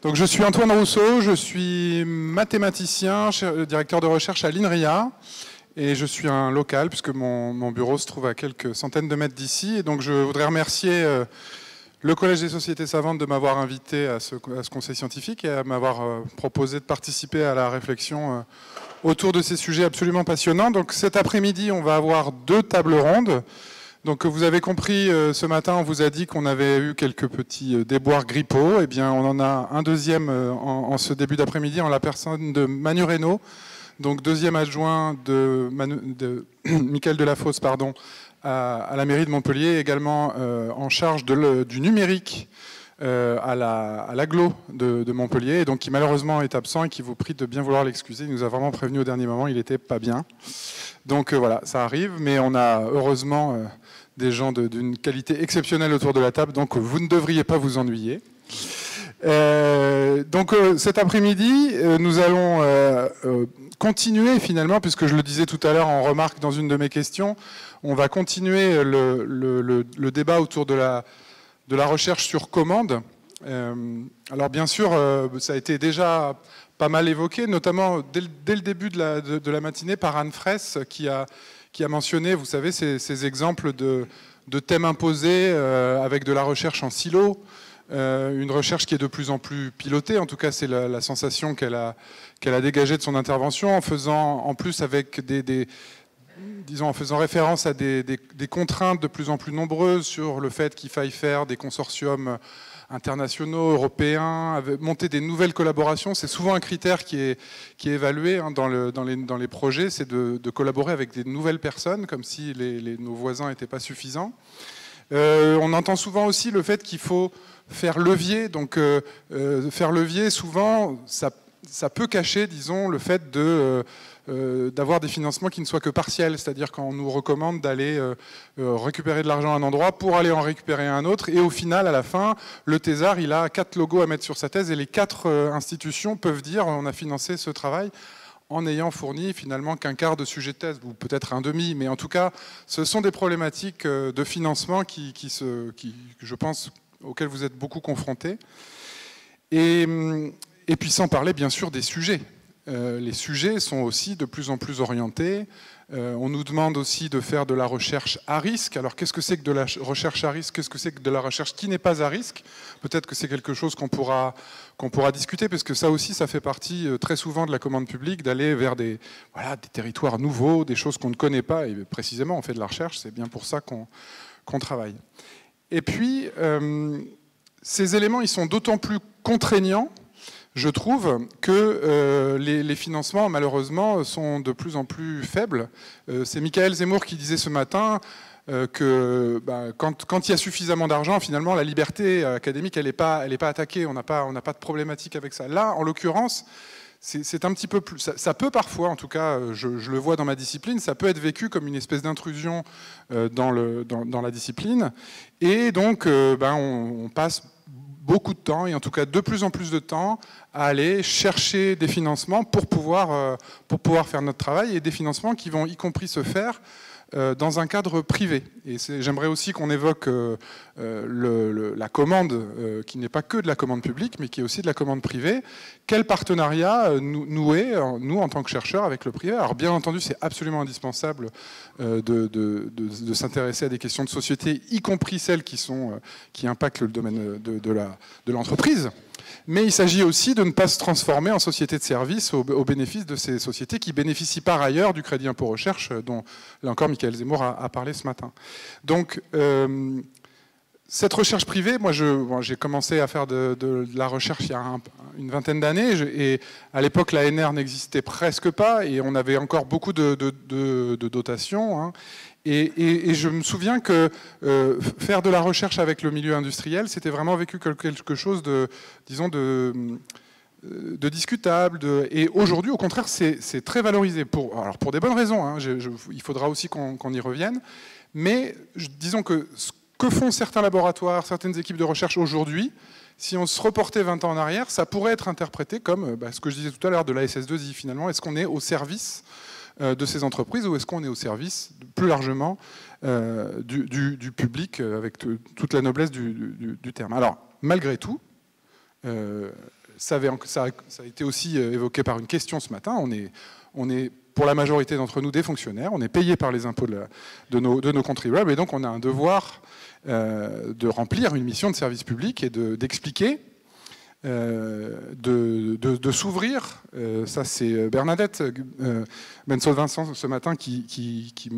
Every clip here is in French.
Donc, je suis Antoine Rousseau, je suis mathématicien, directeur de recherche à l'INRIA, et je suis un local puisque mon bureau se trouve à quelques centaines de mètres d'ici. Et donc, je voudrais remercier le Collège des Sociétés Savantes de m'avoir invité à ce conseil scientifique et à m'avoir proposé de participer à la réflexion autour de ces sujets absolument passionnants. Donc, cet après-midi, on va avoir 2 tables rondes. Donc vous avez compris, ce matin, on vous a dit qu'on avait eu quelques petits déboires grippaux. Eh bien, on en a un deuxième en ce début d'après-midi en la personne de Manu Reynaud, donc deuxième adjoint de Michael Delafosse, pardon, à la mairie de Montpellier, également en charge du numérique à l'agglo de Montpellier, et donc qui malheureusement est absent et qui vous prie de bien vouloir l'excuser. Il nous a vraiment prévenu au dernier moment, il n'était pas bien. Donc voilà, ça arrive, mais on a heureusement des gens d'une qualité exceptionnelle autour de la table, donc vous ne devriez pas vous ennuyer. Donc cet après-midi, nous allons continuer finalement, puisque je le disais tout à l'heure en remarque dans une de mes questions, on va continuer le débat autour de la recherche sur commande. Alors bien sûr, ça a été déjà pas mal évoqué, notamment dès le début de la matinée par Anne Fraisse, qui a mentionné, vous savez, ces exemples de thèmes imposés avec de la recherche en silo, une recherche qui est de plus en plus pilotée, en tout cas c'est la sensation qu'elle a dégagée de son intervention, en faisant en plus avec disons, en faisant référence à des contraintes de plus en plus nombreuses sur le fait qu'il faille faire des consortiums internationaux, européens, monter des nouvelles collaborations. C'est souvent un critère qui est évalué dans les projets, c'est de collaborer avec des nouvelles personnes, comme si nos voisins n'étaient pas suffisants. On entend souvent aussi le fait qu'il faut faire levier. Donc faire levier, souvent, ça peut cacher, disons, le fait d'avoir des financements qui ne soient que partiels, c'est-à-dire quand on nous recommande d'aller récupérer de l'argent à un endroit pour aller en récupérer un autre, et au final, à la fin, le thésard, il a 4 logos à mettre sur sa thèse, et les 4 institutions peuvent dire on a financé ce travail en ayant fourni finalement qu'un quart de sujet de thèse, ou peut-être un demi, mais en tout cas, ce sont des problématiques de financement qui je pense, auxquelles vous êtes beaucoup confrontés. Et puis sans parler bien sûr des sujets. Les sujets sont aussi de plus en plus orientés. On nous demande aussi de faire de la recherche à risque. Alors qu'est-ce que c'est que de la recherche à risque? Qu'est-ce que c'est que de la recherche qui n'est pas à risque? Peut-être que c'est quelque chose qu'on pourra discuter, parce que ça aussi, ça fait partie très souvent de la commande publique, d'aller vers des territoires nouveaux, des choses qu'on ne connaît pas. Et précisément, on fait de la recherche, c'est bien pour ça qu'on travaille. Et puis, ces éléments, ils sont d'autant plus contraignants, je trouve, que les financements, malheureusement, sont de plus en plus faibles. C'est Michael Zemmour qui disait ce matin que quand il y a suffisamment d'argent, finalement, la liberté académique, elle n'est pas attaquée. On n'a pas de problématique avec ça. Là, en l'occurrence, c'est un petit peu plus... Ça peut parfois, en tout cas, je le vois dans ma discipline, ça peut être vécu comme une espèce d'intrusion dans la discipline. Et donc, on passe beaucoup de temps, et en tout cas de plus en plus de temps, à aller chercher des financements pour pouvoir faire notre travail, et des financements qui vont y compris se faire dans un cadre privé. Et j'aimerais aussi qu'on évoque la commande, qui n'est pas que de la commande publique, mais qui est aussi de la commande privée. Quel partenariat nouer, nous, en tant que chercheurs, avec le privé? Alors bien entendu, c'est absolument indispensable de s'intéresser à des questions de société, y compris celles qui impactent le domaine de l'entreprise. Mais il s'agit aussi de ne pas se transformer en société de service au bénéfice de ces sociétés qui bénéficient par ailleurs du crédit impôt recherche, dont là encore Michael Zemmour a parlé ce matin. Donc cette recherche privée, moi j'ai commencé à faire de la recherche il y a une vingtaine d'années, et à l'époque l'ANR n'existait presque pas, et on avait encore beaucoup de dotations, hein. Et je me souviens que faire de la recherche avec le milieu industriel, c'était vraiment vécu quelque chose disons, de discutable. Et aujourd'hui, au contraire, c'est très valorisé. Alors pour des bonnes raisons, hein, il faudra aussi qu'on y revienne. Mais disons que ce que font certains laboratoires, certaines équipes de recherche aujourd'hui, si on se reportait 20 ans en arrière, ça pourrait être interprété comme ce que je disais tout à l'heure de la SS2I finalement. Est-ce qu'on est au service de ces entreprises, ou est-ce qu'on est au service, plus largement, du public, avec toute la noblesse du terme? Alors, malgré tout, ça a été aussi évoqué par une question ce matin, on est pour la majorité d'entre nous des fonctionnaires, on est payé par les impôts de nos contribuables, et donc on a un devoir de remplir une mission de service public et d'expliquer, de s'ouvrir. Ça, c'est Bernadette Bensaud-Vincent ce matin qui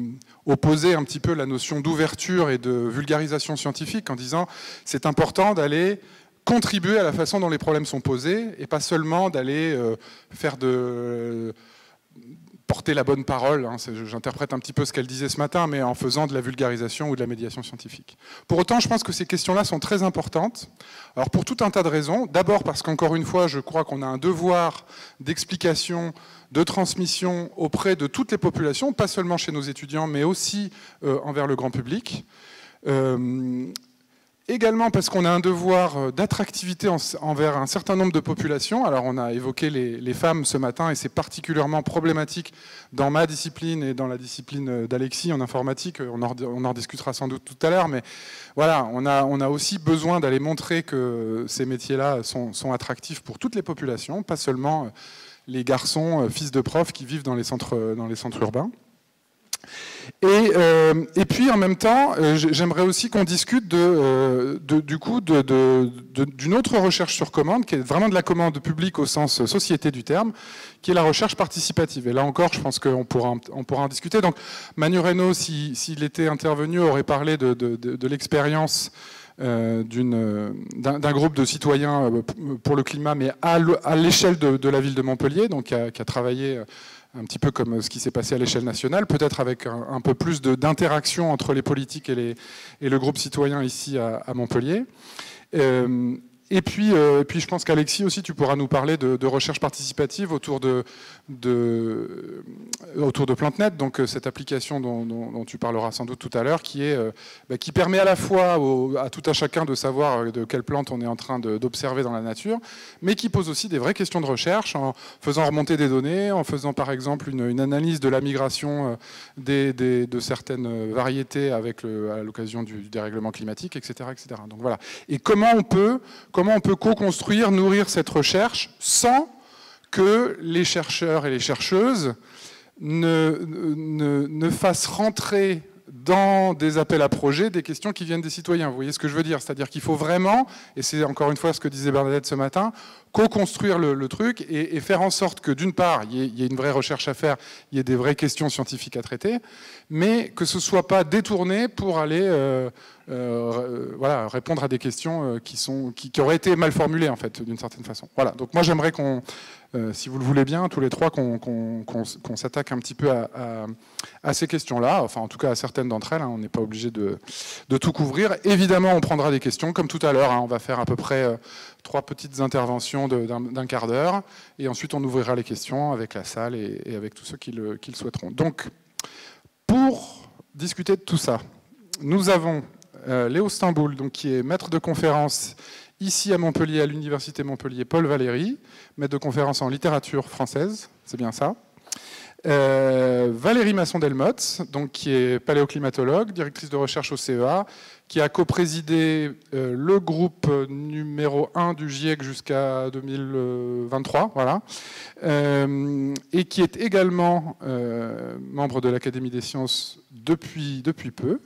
opposait un petit peu la notion d'ouverture et de vulgarisation scientifique en disant c'est important d'aller contribuer à la façon dont les problèmes sont posés et pas seulement d'aller porter la bonne parole, hein, j'interprète un petit peu ce qu'elle disait ce matin, mais en faisant de la vulgarisation ou de la médiation scientifique. Pour autant, je pense que ces questions-là sont très importantes. Alors pour tout un tas de raisons. D'abord parce qu'encore une fois, je crois qu'on a un devoir d'explication, de transmission auprès de toutes les populations, pas seulement chez nos étudiants, mais aussi envers le grand public. Également parce qu'on a un devoir d'attractivité envers un certain nombre de populations. Alors on a évoqué les femmes ce matin et c'est particulièrement problématique dans ma discipline et dans la discipline d'Alexis en informatique. On en discutera sans doute tout à l'heure, mais voilà, on a aussi besoin d'aller montrer que ces métiers-là sont attractifs pour toutes les populations, pas seulement les garçons, fils de profs qui vivent dans les centres urbains. Et puis en même temps, j'aimerais aussi qu'on discute d'une autre recherche sur commande, qui est vraiment de la commande publique au sens société du terme, qui est la recherche participative. Et là encore, je pense qu'on pourra en discuter. Donc Manu Reynaud, s'il était intervenu, aurait parlé de l'expérience d'un groupe de citoyens pour le climat, mais à l'échelle de la ville de Montpellier, donc qui a travaillé un petit peu comme ce qui s'est passé à l'échelle nationale, peut-être avec un peu plus d'interaction entre les politiques et le groupe citoyen ici à Montpellier. Et puis je pense qu'Alexis aussi, tu pourras nous parler de recherche participative autour de PlanteNet, donc cette application dont tu parleras sans doute tout à l'heure, qui permet à la fois à tout un chacun de savoir de quelle plante on est en train d'observer dans la nature, mais qui pose aussi des vraies questions de recherche en faisant remonter des données, en faisant par exemple une analyse de la migration de certaines variétés à l'occasion du dérèglement climatique, etc., etc. Donc voilà. Et comment on peut co-construire, nourrir cette recherche sans que les chercheurs et les chercheuses ne fassent rentrer dans des appels à projets des questions qui viennent des citoyens. Vous voyez ce que je veux dire? C'est-à-dire qu'il faut vraiment, et c'est encore une fois ce que disait Bernadette ce matin, co-construire le truc et faire en sorte que d'une part, il y ait une vraie recherche à faire, il y ait des vraies questions scientifiques à traiter, mais que ce ne soit pas détourné pour aller répondre à des questions qui auraient été mal formulées en fait, d'une certaine façon. Voilà. Donc moi j'aimerais si vous le voulez bien, tous les trois, qu'on s'attaque un petit peu à ces questions-là, enfin en tout cas à certaines d'entre elles, hein, on n'est pas obligé de tout couvrir. Évidemment, on prendra des questions, comme tout à l'heure, hein, on va faire à peu près 3 petites interventions d'un quart d'heure, et ensuite on ouvrira les questions avec la salle et avec tous ceux qui le souhaiteront. Donc, pour discuter de tout ça, nous avons Léo Stamboul, donc, qui est maître de conférence ici à Montpellier, à l'Université Montpellier, Paul Valéry, maître de conférence en littérature française, c'est bien ça. Valérie Masson-Delmotte, donc, qui est paléoclimatologue, directrice de recherche au CEA, qui a coprésidé le groupe numéro 1 du GIEC jusqu'à 2023, voilà, et qui est également membre de l'Académie des sciences depuis peu.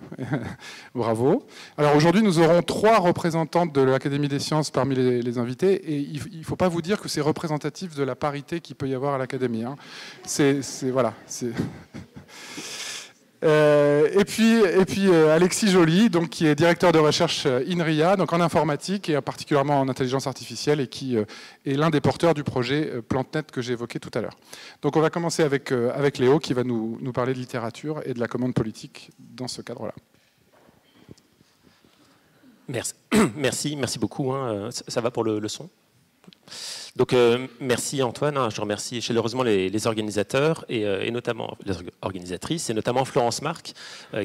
Bravo. Alors aujourd'hui, nous aurons 3 représentantes de l'Académie des sciences parmi les invités, et il ne faut pas vous dire que c'est représentatif de la parité qu'il peut y avoir à l'Académie. Hein. Voilà. Et puis Alexis Joly, donc, qui est directeur de recherche INRIA, donc en informatique et particulièrement en intelligence artificielle, et qui est l'un des porteurs du projet PlanteNet que j'ai évoqué tout à l'heure. Donc on va commencer avec Léo, qui va nous parler de littérature et de la commande politique dans ce cadre-là. Merci beaucoup. Hein. Ça va pour le son? Donc merci Antoine, je remercie chaleureusement les organisateurs et notamment les organisatrices et notamment Florence Marc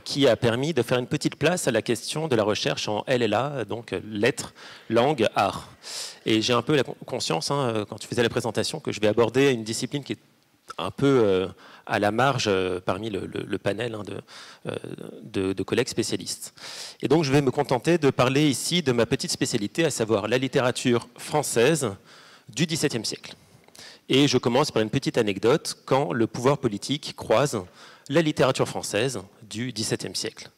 qui a permis de faire une petite place à la question de la recherche en LLA, donc lettres, langue, art. Et j'ai un peu la conscience, hein, quand tu faisais la présentation, que je vais aborder une discipline qui est un peu à la marge parmi le panel, hein, de collègues spécialistes. Et donc je vais me contenter de parler ici de ma petite spécialité, à savoir la littérature française du XVIIe siècle. Et je commence par une petite anecdote quand le pouvoir politique croise la littérature française du XVIIe siècle.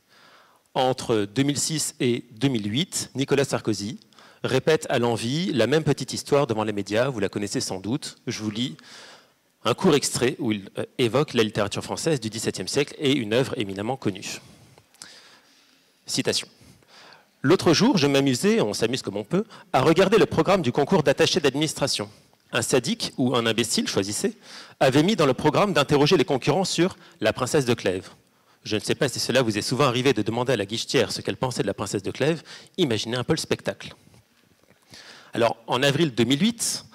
Entre 2006 et 2008, Nicolas Sarkozy répète à l'envi la même petite histoire devant les médias, vous la connaissez sans doute. Je vous lis un court extrait où il évoque la littérature française du XVIIe siècle et une œuvre éminemment connue. Citation. « L'autre jour, je m'amusais, on s'amuse comme on peut, à regarder le programme du concours d'attaché d'administration. Un sadique ou un imbécile, choisissez, avait mis dans le programme d'interroger les concurrents sur la princesse de Clèves. Je ne sais pas si cela vous est souvent arrivé de demander à la guichetière ce qu'elle pensait de la princesse de Clèves. Imaginez un peu le spectacle. » Alors, en avril 2008,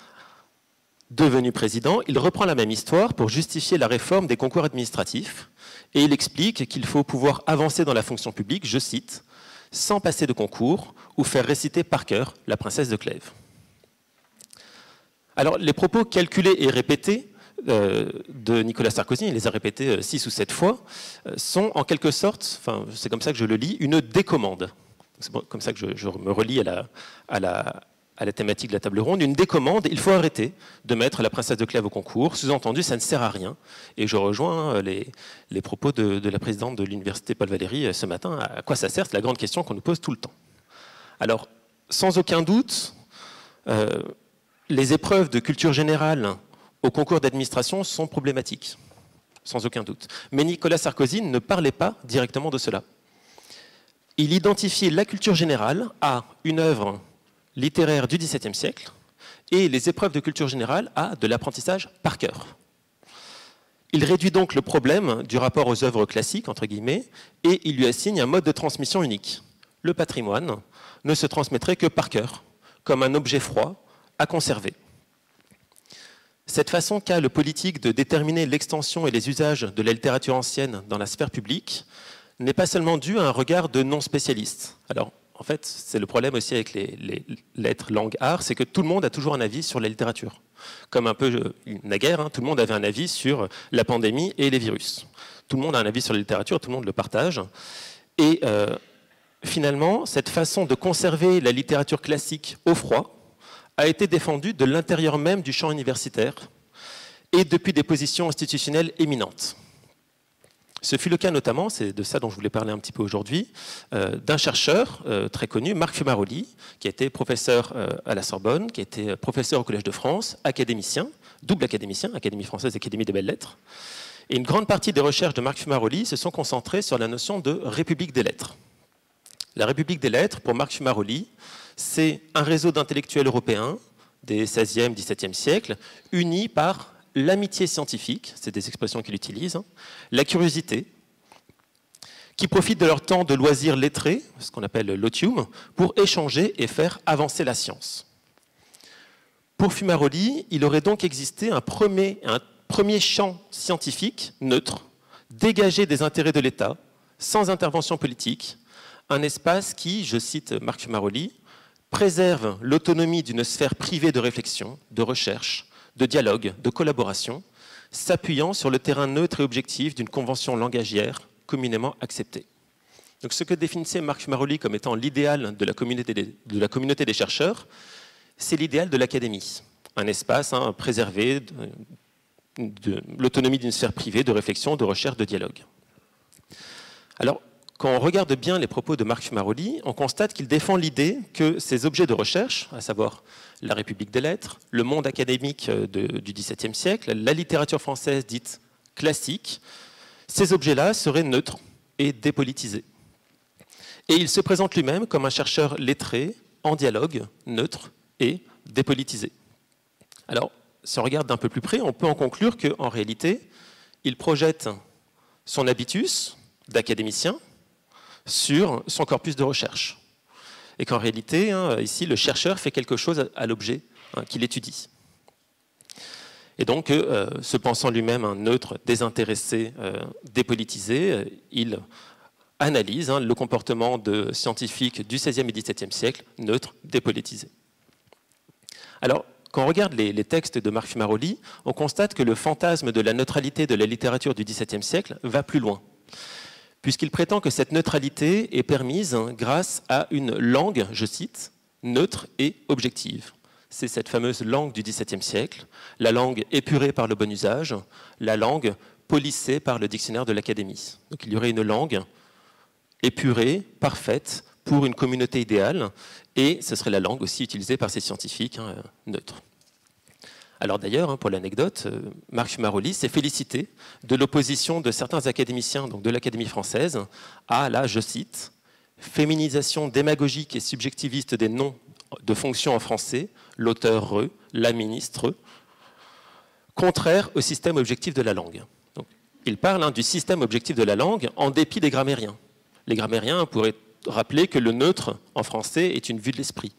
devenu président, il reprend la même histoire pour justifier la réforme des concours administratifs et il explique qu'il faut pouvoir avancer dans la fonction publique, je cite, « sans passer de concours ou faire réciter par cœur la princesse de Clèves ». Alors, les propos calculés et répétés de Nicolas Sarkozy, il les a répétés 6 ou 7 fois, sont en quelque sorte, enfin, c'est comme ça que je le lis, une décommande. C'est comme ça que je me relie à la thématique de la table ronde, une décommande, il faut arrêter de mettre la princesse de Clèves au concours, sous-entendu, ça ne sert à rien. Et je rejoins les propos de la présidente de l'université Paul Valéry ce matin, à quoi ça sert, c'est la grande question qu'on nous pose tout le temps. Alors, sans aucun doute, les épreuves de culture générale au concours d'administration sont problématiques, sans aucun doute. Mais Nicolas Sarkozy ne parlait pas directement de cela. Il identifiait la culture générale à une œuvre littéraire du XVIIe siècle et les épreuves de culture générale à de l'apprentissage par cœur. Il réduit donc le problème du rapport aux œuvres classiques, entre guillemets, et il lui assigne un mode de transmission unique. Le patrimoine ne se transmettrait que par cœur, comme un objet froid à conserver. Cette façon qu'a le politique de déterminer l'extension et les usages de la littérature ancienne dans la sphère publique n'est pas seulement due à un regard de non-spécialistes. Alors, en fait, c'est le problème aussi avec les lettres, langues, arts, c'est que tout le monde a toujours un avis sur la littérature. Comme un peu naguère, tout le monde avait un avis sur la pandémie et les virus. Tout le monde a un avis sur la littérature, tout le monde le partage. Et finalement, cette façon de conserver la littérature classique au froid a été défendue de l'intérieur même du champ universitaire et depuis des positions institutionnelles éminentes. Ce fut le cas notamment, c'est de ça dont je voulais parler un petit peu aujourd'hui, d'un chercheur très connu, Marc Fumaroli, qui a été professeur à la Sorbonne, qui a été professeur au Collège de France, académicien, double académicien, Académie française, Académie des belles-lettres. Et une grande partie des recherches de Marc Fumaroli se sont concentrées sur la notion de République des lettres. La République des lettres, pour Marc Fumaroli, c'est un réseau d'intellectuels européens des XVIe, XVIIe siècles, unis par l'amitié scientifique, c'est des expressions qu'il utilise, la curiosité, qui profitent de leur temps de loisirs lettrés, ce qu'on appelle l'otium, pour échanger et faire avancer la science. Pour Fumaroli, il aurait donc existé un premier champ scientifique neutre, dégagé des intérêts de l'État, sans intervention politique, un espace qui, je cite Marc Fumaroli, préserve l'autonomie d'une sphère privée de réflexion, de recherche, de dialogue, de collaboration, s'appuyant sur le terrain neutre et objectif d'une convention langagière communément acceptée. Donc, ce que définissait Marc Fumaroli comme étant l'idéal de la communauté des chercheurs, c'est l'idéal de l'académie. Un espace préservé de l'autonomie d'une sphère privée de réflexion, de recherche, de dialogue. Alors, quand on regarde bien les propos de Marc Fumaroli, on constate qu'il défend l'idée que ces objets de recherche, à savoir la République des lettres, le monde académique du XVIIe siècle, la littérature française dite classique, ces objets-là seraient neutres et dépolitisés. Et il se présente lui-même comme un chercheur lettré, en dialogue, neutre et dépolitisé. Alors, si on regarde d'un peu plus près, on peut en conclure qu'en réalité, il projette son habitus d'académicien sur son corpus de recherche. Et qu'en réalité, ici, le chercheur fait quelque chose à l'objet qu'il étudie. Et donc, se pensant lui-même un neutre, désintéressé, dépolitisé, il analyse le comportement de scientifiques du XVIe et XVIIe siècle, neutre, dépolitisé. Alors, quand on regarde les textes de Marc Fumaroli, on constate que le fantasme de la neutralité de la littérature du XVIIe siècle va plus loin, puisqu'il prétend que cette neutralité est permise grâce à une langue, je cite, neutre et objective. c'est cette fameuse langue du XVIIe siècle, la langue épurée par le bon usage, la langue polissée par le dictionnaire de l'Académie. Donc il y aurait une langue épurée, parfaite, pour une communauté idéale, et ce serait la langue aussi utilisée par ces scientifiques neutres. Alors d'ailleurs, pour l'anecdote, Marc Fumaroli s'est félicité de l'opposition de certains académiciens, donc de l'Académie française, à la, je cite, « féminisation démagogique et subjectiviste des noms de fonctions en français, l'auteur re, la ministre, contraire au système objectif de la langue ». Donc, il parle du système objectif de la langue en dépit des grammairiens. Les grammairiens pourraient rappeler que le neutre en français est une vue de l'esprit.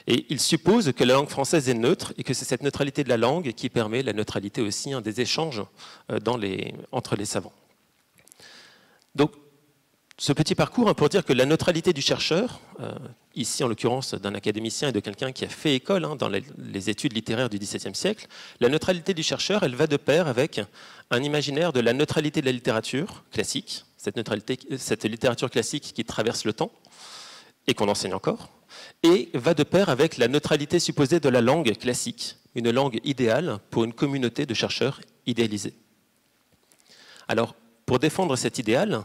Et il suppose que la langue française est neutre et que c'est cette neutralité de la langue qui permet la neutralité aussi des échanges entre les savants. Donc, ce petit parcours pour dire que la neutralité du chercheur, ici en l'occurrence d'un académicien et de quelqu'un qui a fait école dans les études littéraires du XVIIe siècle, la neutralité du chercheur, elle va de pair avec un imaginaire de la neutralité de la littérature classique, cette littérature classique qui traverse le temps et qu'on enseigne encore, et va de pair avec la neutralité supposée de la langue classique, une langue idéale pour une communauté de chercheurs idéalisés. Alors, pour défendre cet idéal,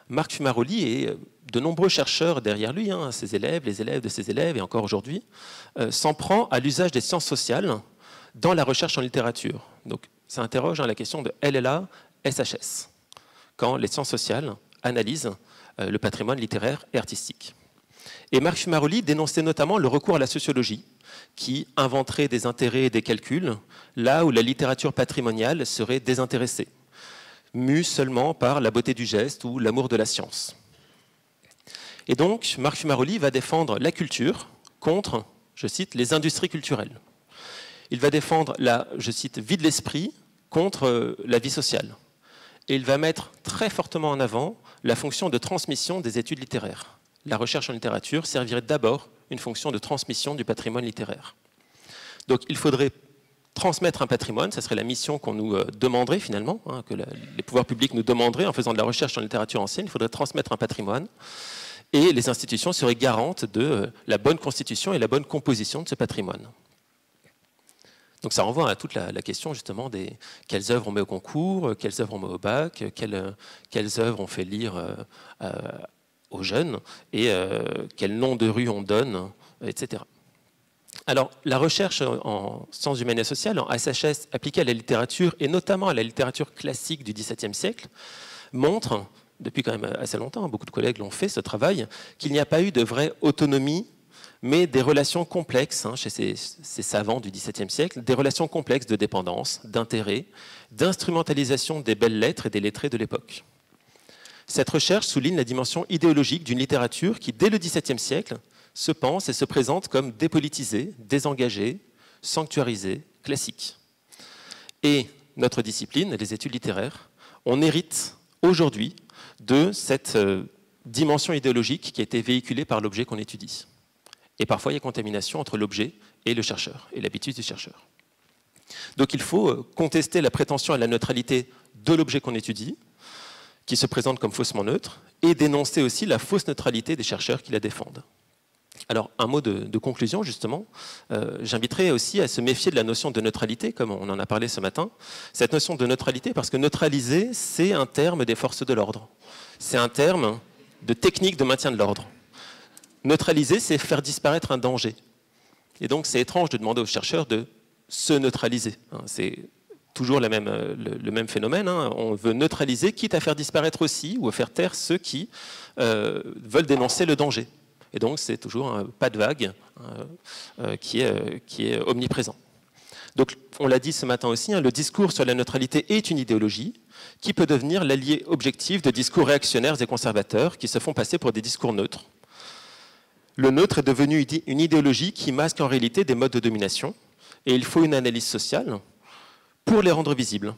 Marc Fumaroli et de nombreux chercheurs derrière lui, ses élèves, les élèves de ses élèves, et encore aujourd'hui, s'en prend à l'usage des sciences sociales dans la recherche en littérature. Donc, ça interroge la question de LLA, SHS, quand les sciences sociales analysent le patrimoine littéraire et artistique. Et Marc Fumaroli dénonçait notamment le recours à la sociologie, qui inventerait des intérêts et des calculs, là où la littérature patrimoniale serait désintéressée, mue seulement par la beauté du geste ou l'amour de la science. Et donc, Marc Fumaroli va défendre la culture contre, je cite, les industries culturelles. Il va défendre la, je cite, vie de l'esprit contre la vie sociale. Et il va mettre très fortement en avant la fonction de transmission des études littéraires. La recherche en littérature servirait d'abord une fonction de transmission du patrimoine littéraire. Donc il faudrait transmettre un patrimoine, ça serait la mission qu'on nous demanderait finalement, que les pouvoirs publics nous demanderaient en faisant de la recherche en littérature ancienne, il faudrait transmettre un patrimoine, et les institutions seraient garantes de la bonne constitution et la bonne composition de ce patrimoine. Donc ça renvoie à toute la question justement des quelles œuvres on met au concours, quelles œuvres on met au bac, quelles œuvres on fait lire aux jeunes et quel nom de rue on donne, etc. Alors, la recherche en sciences humaines et sociales, en SHS, appliquée à la littérature, et notamment à la littérature classique du XVIIe siècle, montre, depuis quand même assez longtemps, beaucoup de collègues l'ont fait, ce travail, qu'il n'y a pas eu de vraie autonomie, mais des relations complexes, chez ces savants du XVIIe siècle, des relations complexes de dépendance, d'intérêt, d'instrumentalisation des belles lettres et des lettrés de l'époque. Cette recherche souligne la dimension idéologique d'une littérature qui, dès le XVIIe siècle, se pense et se présente comme dépolitisée, désengagée, sanctuarisée, classique. Et notre discipline, les études littéraires, on hérite aujourd'hui de cette dimension idéologique qui a été véhiculée par l'objet qu'on étudie. Et parfois, il y a contamination entre l'objet et le chercheur, et l'habitus du chercheur. Donc il faut contester la prétention à la neutralité de l'objet qu'on étudie, qui se présente comme faussement neutre, et dénoncer aussi la fausse neutralité des chercheurs qui la défendent. Alors, un mot de conclusion, justement. J'inviterai aussi à se méfier de la notion de neutralité, comme on en a parlé ce matin. Cette notion de neutralité, parce que neutraliser, c'est un terme des forces de l'ordre. C'est un terme de technique de maintien de l'ordre. Neutraliser, c'est faire disparaître un danger. Et donc, c'est étrange de demander aux chercheurs de se neutraliser. C'est toujours le même phénomène. On veut neutraliser, quitte à faire disparaître aussi, ou à faire taire ceux qui veulent dénoncer le danger. Et donc, c'est toujours un pas de vague qui est omniprésent. Donc, on l'a dit ce matin aussi, le discours sur la neutralité est une idéologie qui peut devenir l'allié objectif de discours réactionnaires et conservateurs qui se font passer pour des discours neutres. Le neutre est devenu une idéologie qui masque en réalité des modes de domination, et il faut une analyse sociale pour les rendre visibles.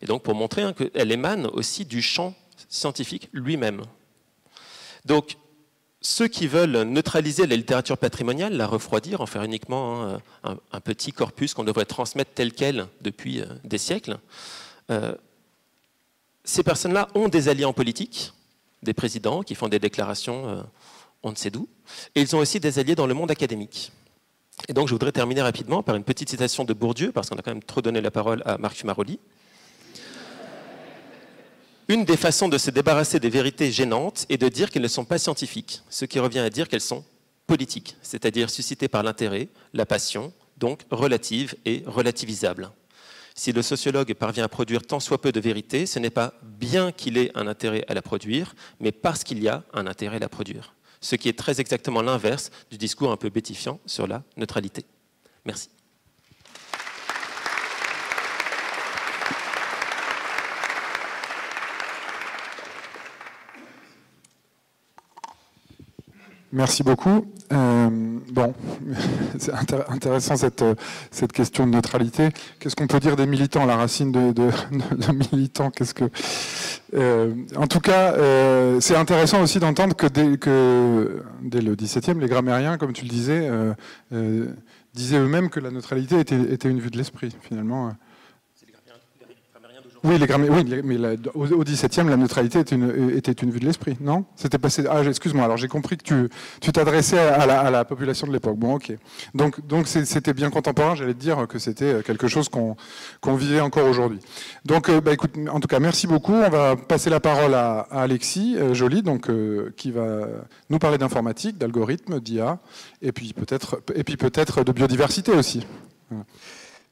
Et donc, pour montrer qu'elle émane aussi du champ scientifique lui-même. Donc, ceux qui veulent neutraliser la littérature patrimoniale, la refroidir, en faire uniquement un petit corpus qu'on devrait transmettre tel quel depuis des siècles, ces personnes-là ont des alliés en politique, des présidents qui font des déclarations on ne sait d'où, et ils ont aussi des alliés dans le monde académique. Et donc je voudrais terminer rapidement par une petite citation de Bourdieu, parce qu'on a quand même trop donné la parole à Marc Fumaroli. Une des façons de se débarrasser des vérités gênantes est de dire qu'elles ne sont pas scientifiques, ce qui revient à dire qu'elles sont politiques, c'est-à-dire suscitées par l'intérêt, la passion, donc relatives et relativisables. Si le sociologue parvient à produire tant soit peu de vérité, ce n'est pas bien qu'il ait un intérêt à la produire, mais parce qu'il y a un intérêt à la produire. Ce qui est très exactement l'inverse du discours un peu bétifiant sur la neutralité. Merci. Merci beaucoup. Bon, c'est intéressant cette question de neutralité. Qu'est-ce qu'on peut dire des militants? La racine de militants, qu'est-ce que... en tout cas, c'est intéressant aussi d'entendre que dès le XVIIe, les grammairiens, comme tu le disais, disaient eux-mêmes que la neutralité était une vue de l'esprit, finalement. Oui, mais au XVIIe, la neutralité était une vue de l'esprit, non? C'était passé. Ah, excuse-moi. Alors j'ai compris que tu t'adressais à la population de l'époque. Bon, ok. Donc c'était bien contemporain. J'allais te dire que c'était quelque chose qu'on vivait encore aujourd'hui. Donc, écoute, en tout cas, merci beaucoup. On va passer la parole à Alexis Joly, donc qui va nous parler d'informatique, d'algorithmes, d'IA, et puis peut-être de biodiversité aussi. Voilà.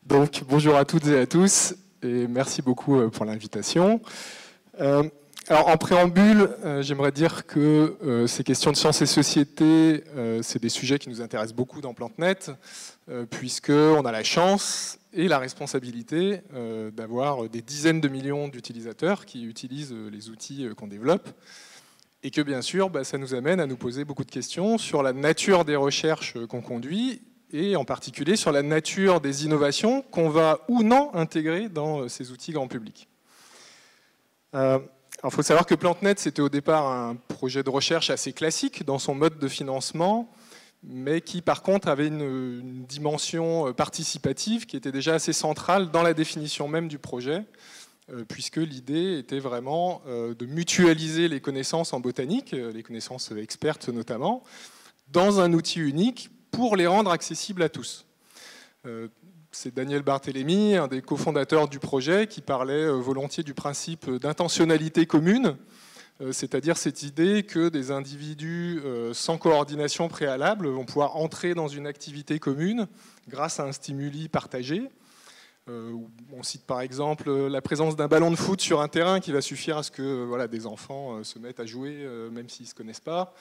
Donc, bonjour à toutes et à tous. Et merci beaucoup pour l'invitation. Alors en préambule, j'aimerais dire que ces questions de sciences et société, c'est des sujets qui nous intéressent beaucoup dans PlanteNet, puisqu'on a la chance et la responsabilité d'avoir des dizaines de millions d'utilisateurs qui utilisent les outils qu'on développe, et que bien sûr, ça nous amène à nous poser beaucoup de questions sur la nature des recherches qu'on conduit, et en particulier sur la nature des innovations qu'on va ou non intégrer dans ces outils grand public. Alors, il faut savoir que PlanteNet, c'était au départ un projet de recherche assez classique dans son mode de financement, mais qui par contre avait une dimension participative qui était déjà assez centrale dans la définition même du projet, puisque l'idée était vraiment de mutualiser les connaissances en botanique, les connaissances expertes notamment, dans un outil unique, pour les rendre accessibles à tous. C'est Daniel Barthélémy, un des cofondateurs du projet, qui parlait volontiers du principe d'intentionnalité commune, c'est-à-dire cette idée que des individus sans coordination préalable vont pouvoir entrer dans une activité commune grâce à un stimuli partagé. On cite par exemple la présence d'un ballon de foot sur un terrain qui va suffire à ce que des enfants se mettent à jouer même s'ils ne se connaissent pas.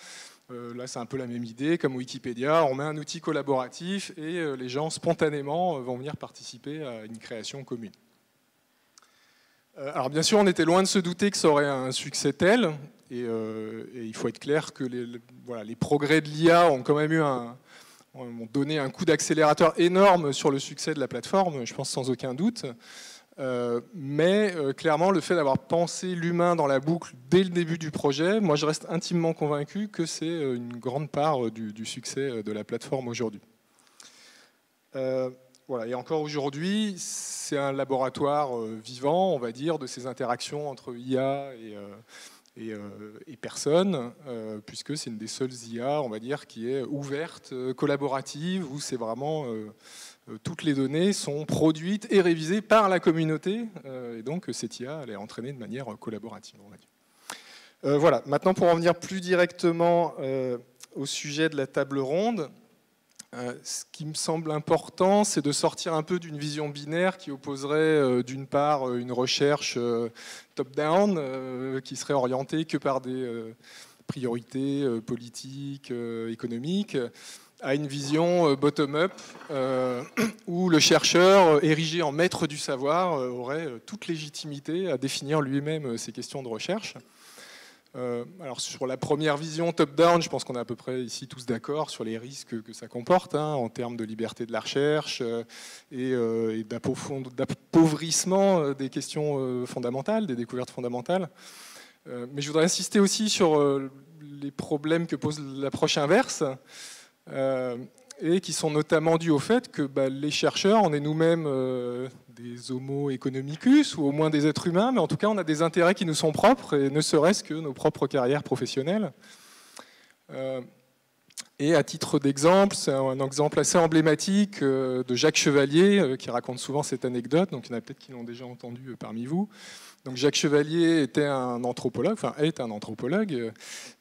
Là, c'est un peu la même idée, comme Wikipédia, on met un outil collaboratif et les gens spontanément vont venir participer à une création commune. Alors bien sûr, on était loin de se douter que ça aurait un succès tel, et il faut être clair que les progrès de l'IA ont quand même ont donné un coup d'accélérateur énorme sur le succès de la plateforme, je pense sans aucun doute. Mais clairement, le fait d'avoir pensé l'humain dans la boucle dès le début du projet, moi je reste intimement convaincu que c'est une grande part du succès de la plateforme aujourd'hui. Et encore aujourd'hui, c'est un laboratoire vivant, on va dire, de ces interactions entre IA et personnes, puisque c'est une des seules IA, on va dire, qui est ouverte, collaborative, où c'est vraiment... toutes les données sont produites et révisées par la communauté, et donc cette IA elle est entraînée de manière collaborative, on va dire. Voilà, maintenant pour en venir plus directement au sujet de la table ronde, ce qui me semble important, c'est de sortir un peu d'une vision binaire qui opposerait d'une part une recherche top-down, qui serait orientée que par des priorités politiques, économiques, à une vision bottom-up, où le chercheur, érigé en maître du savoir, aurait toute légitimité à définir lui-même ses questions de recherche. Alors sur la première vision top-down, je pense qu'on est à peu près ici tous d'accord sur les risques que ça comporte, en termes de liberté de la recherche et d'appauvrissement des questions fondamentales, des découvertes fondamentales. Mais je voudrais insister aussi sur les problèmes que pose l'approche inverse, et qui sont notamment dus au fait que les chercheurs, on est nous-mêmes des homo economicus, ou au moins des êtres humains, mais en tout cas on a des intérêts qui nous sont propres, et ne serait-ce que nos propres carrières professionnelles. Et à titre d'exemple, c'est un exemple assez emblématique de Jacques Chevalier, qui raconte souvent cette anecdote, donc il y en a peut-être qui l'ont déjà entendu parmi vous. Donc Jacques Chevalier était un anthropologue,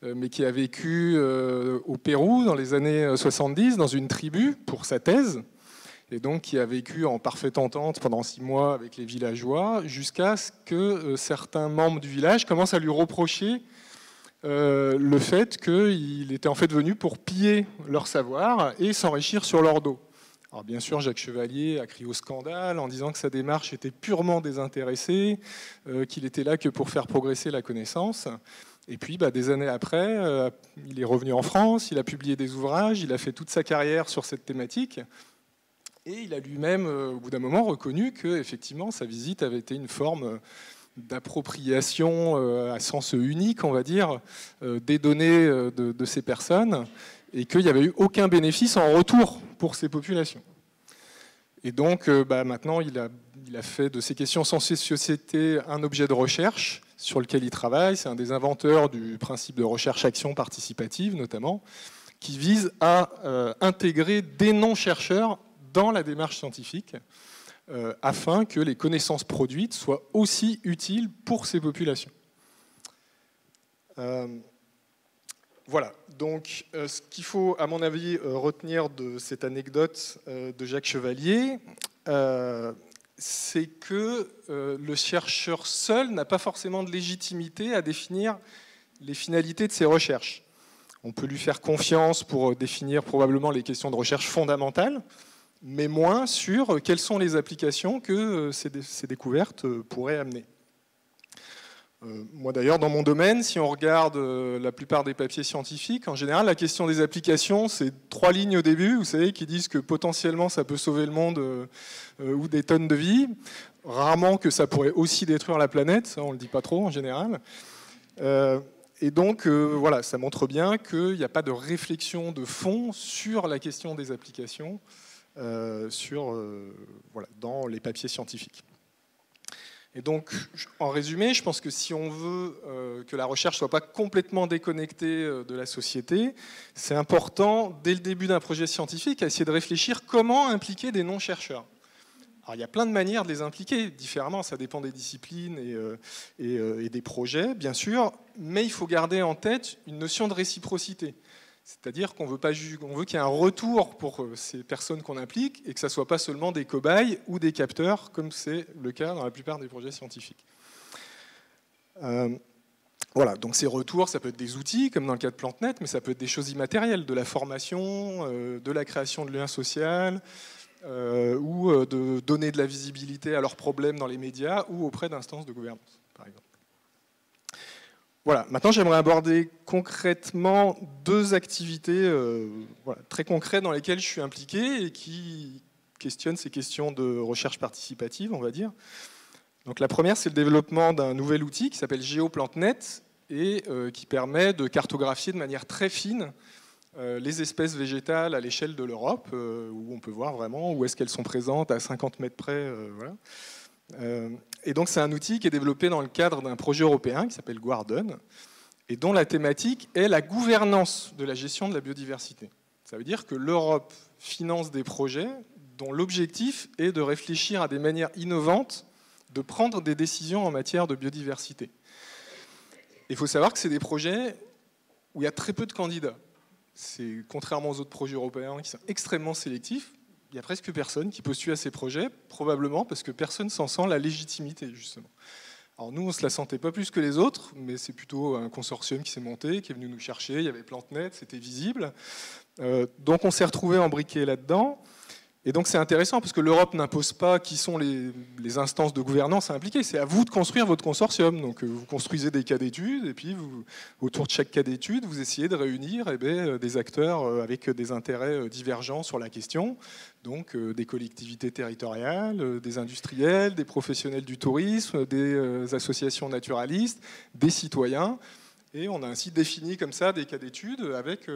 mais qui a vécu au Pérou dans les années 70, dans une tribu, pour sa thèse, et donc qui a vécu en parfaite entente pendant 6 mois avec les villageois, jusqu'à ce que certains membres du village commencent à lui reprocher le fait qu'il était en fait venu pour piller leur savoir et s'enrichir sur leur dos. Alors bien sûr, Jacques Chevalier a crié au scandale en disant que sa démarche était purement désintéressée, qu'il était là que pour faire progresser la connaissance. Et puis, des années après, il est revenu en France, il a publié des ouvrages, il a fait toute sa carrière sur cette thématique. Et il a lui-même, au bout d'un moment, reconnu que effectivement, sa visite avait été une forme d'appropriation à sens unique, on va dire, des données de ces personnes, et qu'il n'y avait eu aucun bénéfice en retour pour ces populations. Et donc, maintenant, il a fait de ces questions sens et société un objet de recherche sur lequel il travaille. C'est un des inventeurs du principe de recherche-action participative, notamment, qui vise à intégrer des non-chercheurs dans la démarche scientifique, afin que les connaissances produites soient aussi utiles pour ces populations. Voilà, donc ce qu'il faut, à mon avis, retenir de cette anecdote de Jacques Chevalier, c'est que le chercheur seul n'a pas forcément de légitimité à définir les finalités de ses recherches. On peut lui faire confiance pour définir probablement les questions de recherche fondamentales, mais moins sur quelles sont les applications que ces découvertes pourraient amener. Moi d'ailleurs, dans mon domaine, si on regarde la plupart des papiers scientifiques, en général, la question des applications, c'est 3 lignes au début, vous savez, qui disent que potentiellement ça peut sauver le monde ou des tonnes de vies. Rarement que ça pourrait aussi détruire la planète, ça on ne le dit pas trop en général. Et donc, voilà, ça montre bien qu'il n'y a pas de réflexion de fond sur la question des applications dans les papiers scientifiques. Et donc, en résumé, je pense que si on veut que la recherche ne soit pas complètement déconnectée de la société, c'est important, dès le début d'un projet scientifique, à essayer de réfléchir comment impliquer des non-chercheurs. Alors, il y a plein de manières de les impliquer différemment, ça dépend des disciplines et des projets, bien sûr, mais il faut garder en tête une notion de réciprocité. C'est-à-dire qu'on veut qu'il y ait un retour pour ces personnes qu'on implique et que ça ne soit pas seulement des cobayes ou des capteurs, comme c'est le cas dans la plupart des projets scientifiques. Voilà, donc ces retours, ça peut être des outils, comme dans le cas de PlanteNet, mais ça peut être des choses immatérielles, de la formation, de la création de liens sociaux, ou de donner de la visibilité à leurs problèmes dans les médias ou auprès d'instances de gouvernance, par exemple. Voilà, maintenant j'aimerais aborder concrètement 2 activités très concrètes dans lesquelles je suis impliqué et qui questionnent ces questions de recherche participative, on va dire. Donc la première, c'est le développement d'un nouvel outil qui s'appelle GeoPlanteNet et qui permet de cartographier de manière très fine les espèces végétales à l'échelle de l'Europe, où on peut voir vraiment où est-ce qu'elles sont présentes à 50 mètres près. Voilà. Et donc c'est un outil qui est développé dans le cadre d'un projet européen qui s'appelle Guarden et dont la thématique est la gouvernance de la gestion de la biodiversité. Ça veut dire que l'Europe finance des projets dont l'objectif est de réfléchir à des manières innovantes de prendre des décisions en matière de biodiversité. Il faut savoir que c'est des projets où il y a très peu de candidats. C'est contrairement aux autres projets européens qui sont extrêmement sélectifs. Il n'y a presque personne qui postule à ces projets, probablement parce que personne s'en sent la légitimité, justement. Alors nous, on ne se la sentait pas plus que les autres, mais c'est plutôt un consortium qui s'est monté, qui est venu nous chercher, il y avait PlanteNet, c'était visible. Donc on s'est retrouvés embriqués là-dedans. Et donc c'est intéressant parce que l'Europe n'impose pas qui sont les instances de gouvernance à impliquer. C'est à vous de construire votre consortium. Donc vous construisez des cas d'études et puis autour de chaque cas d'étude, vous essayez de réunir des acteurs avec des intérêts divergents sur la question. Donc des collectivités territoriales, des industriels, des professionnels du tourisme, des associations naturalistes, des citoyens. Et on a ainsi défini comme ça des cas d'études avec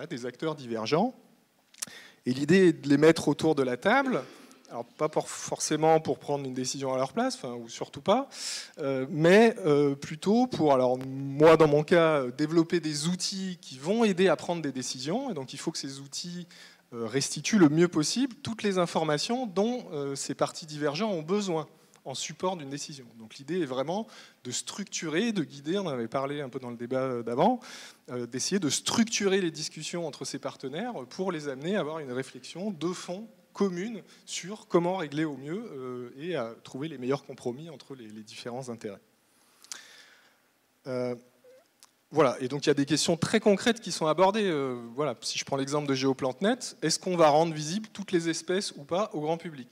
des acteurs divergents. Et l'idée est de les mettre autour de la table Alors, pas forcément pour prendre une décision à leur place, ou surtout pas, mais plutôt pour, alors moi dans mon cas, développer des outils qui vont aider à prendre des décisions. Et donc il faut que ces outils restituent le mieux possible toutes les informations dont ces parties divergentes ont besoin en support d'une décision. Donc l'idée est vraiment de structurer, de guider, on en avait parlé un peu dans le débat d'avant, d'essayer de structurer les discussions entre ces partenaires pour les amener à avoir une réflexion de fond commune sur comment régler au mieux et à trouver les meilleurs compromis entre les différents intérêts. Voilà, et donc il y a des questions très concrètes qui sont abordées. Voilà, si je prends l'exemple de GeoPlanteNet, est-ce qu'on va rendre visibles toutes les espèces ou pas au grand public ?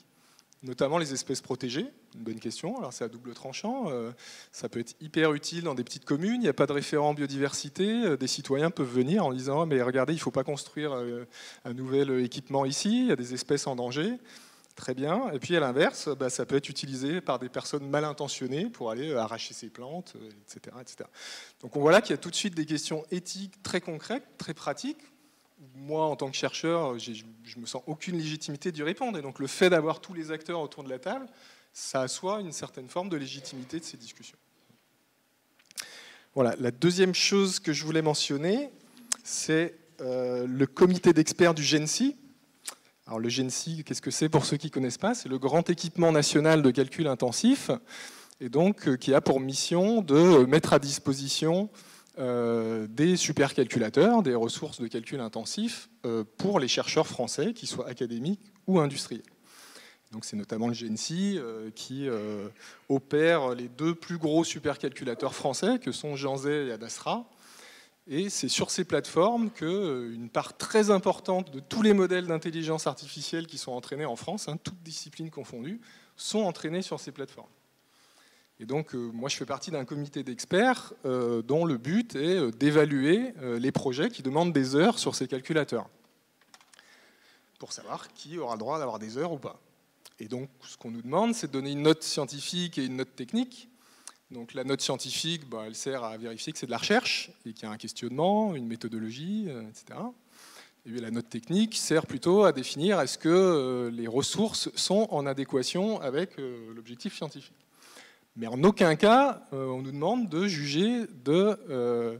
Notamment les espèces protégées, une bonne question, alors c'est à double tranchant, ça peut être hyper utile dans des petites communes, il n'y a pas de référent biodiversité, des citoyens peuvent venir en disant oh, mais regardez, il ne faut pas construire un nouvel équipement ici, il y a des espèces en danger, très bien, et puis à l'inverse, ça peut être utilisé par des personnes mal intentionnées pour aller arracher ces plantes, etc., etc. Donc on voit là qu'il y a tout de suite des questions éthiques très concrètes, très pratiques. Moi, en tant que chercheur, je ne me sens aucune légitimité d'y répondre. Et donc, le fait d'avoir tous les acteurs autour de la table, ça assoit une certaine forme de légitimité de ces discussions. Voilà. La deuxième chose que je voulais mentionner, c'est le comité d'experts du GENSI. Alors, le GENSI, qu'est-ce que c'est pour ceux qui ne connaissent pas? C'est le grand équipement national de calcul intensif, et donc qui a pour mission de mettre à disposition des supercalculateurs, des ressources de calcul intensif pour les chercheurs français, qu'ils soient académiques ou industriels. Donc c'est notamment le GENSI qui opère les deux plus gros supercalculateurs français, que sont Janzet et Adastra. Et c'est sur ces plateformes qu'une part très importante de tous les modèles d'intelligence artificielle qui sont entraînés en France, toutes disciplines confondues, sont entraînés sur ces plateformes. Et donc, moi, je fais partie d'un comité d'experts dont le but est d'évaluer les projets qui demandent des heures sur ces calculateurs, pour savoir qui aura le droit d'avoir des heures ou pas. Et donc, ce qu'on nous demande, c'est de donner une note scientifique et une note technique. Donc, la note scientifique, elle sert à vérifier que c'est de la recherche et qu'il y a un questionnement, une méthodologie, etc. Et puis, la note technique sert plutôt à définir est-ce que les ressources sont en adéquation avec l'objectif scientifique. Mais en aucun cas, on nous demande de juger de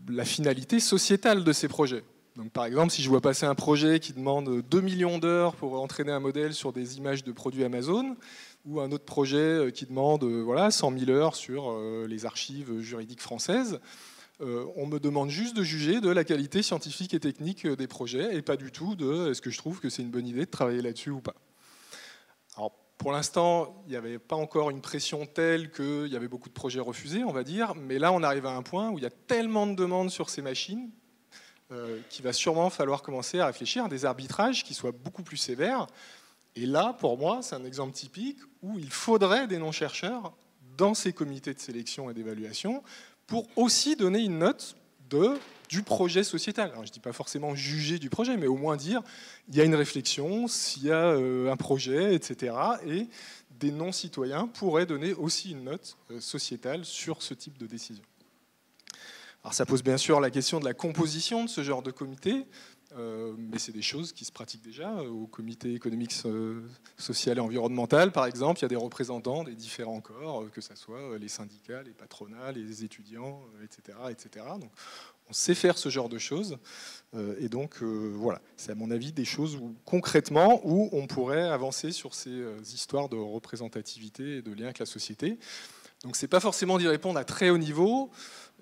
la finalité sociétale de ces projets. Donc, par exemple, si je vois passer un projet qui demande 2 millions d'heures pour entraîner un modèle sur des images de produits Amazon, ou un autre projet qui demande 100 000 heures sur les archives juridiques françaises, on me demande juste de juger de la qualité scientifique et technique des projets, et pas du tout de est-ce que je trouve que c'est une bonne idée de travailler là-dessus ou pas. Alors, pour l'instant, il n'y avait pas encore une pression telle qu'il y avait beaucoup de projets refusés, on va dire, mais là, on arrive à un point où il y a tellement de demandes sur ces machines qu'il va sûrement falloir commencer à réfléchir à des arbitrages qui soient beaucoup plus sévères. Et là, pour moi, c'est un exemple typique où il faudrait des non-chercheurs dans ces comités de sélection et d'évaluation pour aussi donner une note du projet sociétal. Alors, je ne dis pas forcément juger du projet, mais au moins dire il y a une réflexion, s'il y a un projet, etc. Et des non-citoyens pourraient donner aussi une note sociétale sur ce type de décision. Alors, ça pose bien sûr la question de la composition de ce genre de comité, mais c'est des choses qui se pratiquent déjà. Au comité économique, social et environnemental, par exemple, il y a des représentants des différents corps, que ce soit les syndicats, les patronats, les étudiants, etc., etc. Donc, on sait faire ce genre de choses. Et donc, voilà, c'est à mon avis des choses où, concrètement, où on pourrait avancer sur ces histoires de représentativité et de lien avec la société. Donc, c'est pas forcément d'y répondre à très haut niveau.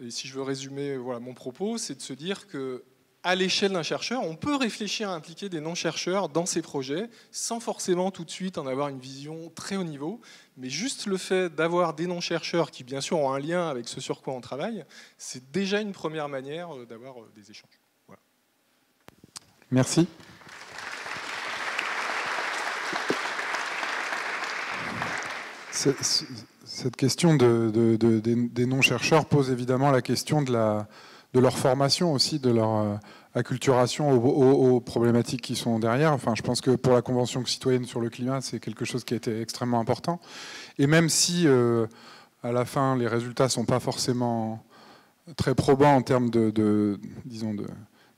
Et si je veux résumer mon propos, c'est de se dire que à l'échelle d'un chercheur, on peut réfléchir à impliquer des non-chercheurs dans ces projets sans forcément tout de suite en avoir une vision très haut niveau, mais juste le fait d'avoir des non-chercheurs qui, bien sûr, ont un lien avec ce sur quoi on travaille, c'est déjà une première manière d'avoir des échanges. Voilà. Merci. Cette question des non-chercheurs pose évidemment la question de leur formation aussi, de leur acculturation aux problématiques qui sont derrière. Enfin, je pense que pour la Convention citoyenne sur le climat, c'est quelque chose qui a été extrêmement important. Et même si, à la fin, les résultats ne sont pas forcément très probants en termes disons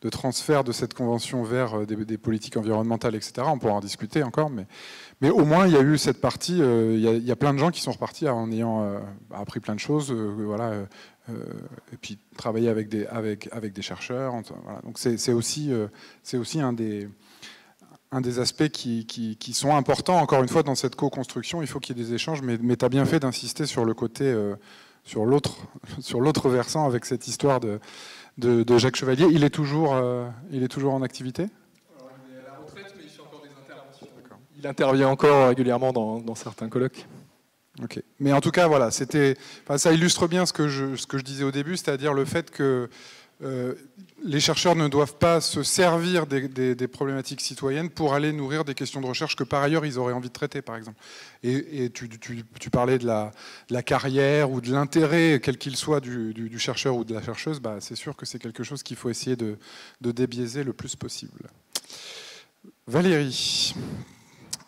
transfert de cette convention vers des politiques environnementales, etc. On pourra en discuter encore, mais au moins il y a eu cette partie, il y a plein de gens qui sont repartis en ayant appris plein de choses, voilà, et puis travailler avec des chercheurs. Voilà. Donc c'est aussi un des aspects qui sont importants, encore une fois, dans cette co-construction. Il faut qu'il y ait des échanges, mais tu as bien fait d'insister sur le côté, sur l'autre versant, avec cette histoire de Jacques Chevalier. Il est toujours en activité ? Alors, il est à la retraite, mais il fait encore des interventions. Il intervient encore régulièrement dans certains colloques. Ok. Mais en tout cas, voilà, ça illustre bien ce que je disais au début, c'est-à-dire le fait que les chercheurs ne doivent pas se servir des problématiques citoyennes pour aller nourrir des questions de recherche que par ailleurs ils auraient envie de traiter, par exemple. Et tu parlais de la carrière ou de l'intérêt, quel qu'il soit, du chercheur ou de la chercheuse. Bah, c'est sûr que c'est quelque chose qu'il faut essayer de débiaiser le plus possible. Valérie.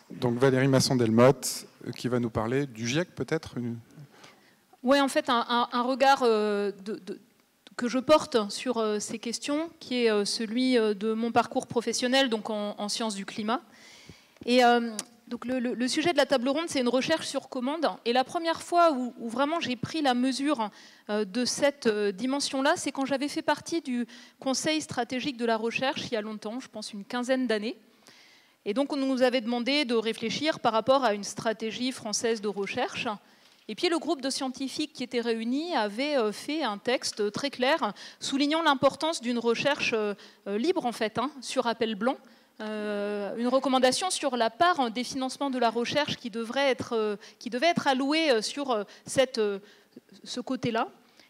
Donc Valérie Masson-Delmotte, qui va nous parler du GIEC, peut-être. Oui, en fait, un regard que je porte sur ces questions, qui est celui de mon parcours professionnel, donc en sciences du climat. Et donc le sujet de la table ronde, c'est une recherche sur commande. Et la première fois où vraiment j'ai pris la mesure de cette dimension-là, c'est quand j'avais fait partie du Conseil stratégique de la recherche, il y a longtemps, je pense une quinzaine d'années. Et donc on nous avait demandé de réfléchir par rapport à une stratégie française de recherche. Et puis le groupe de scientifiques qui était réuni avait fait un texte très clair soulignant l'importance d'une recherche libre en fait, sur appel blanc, une recommandation sur la part des financements de la recherche qui devait être allouée sur ce côté-là.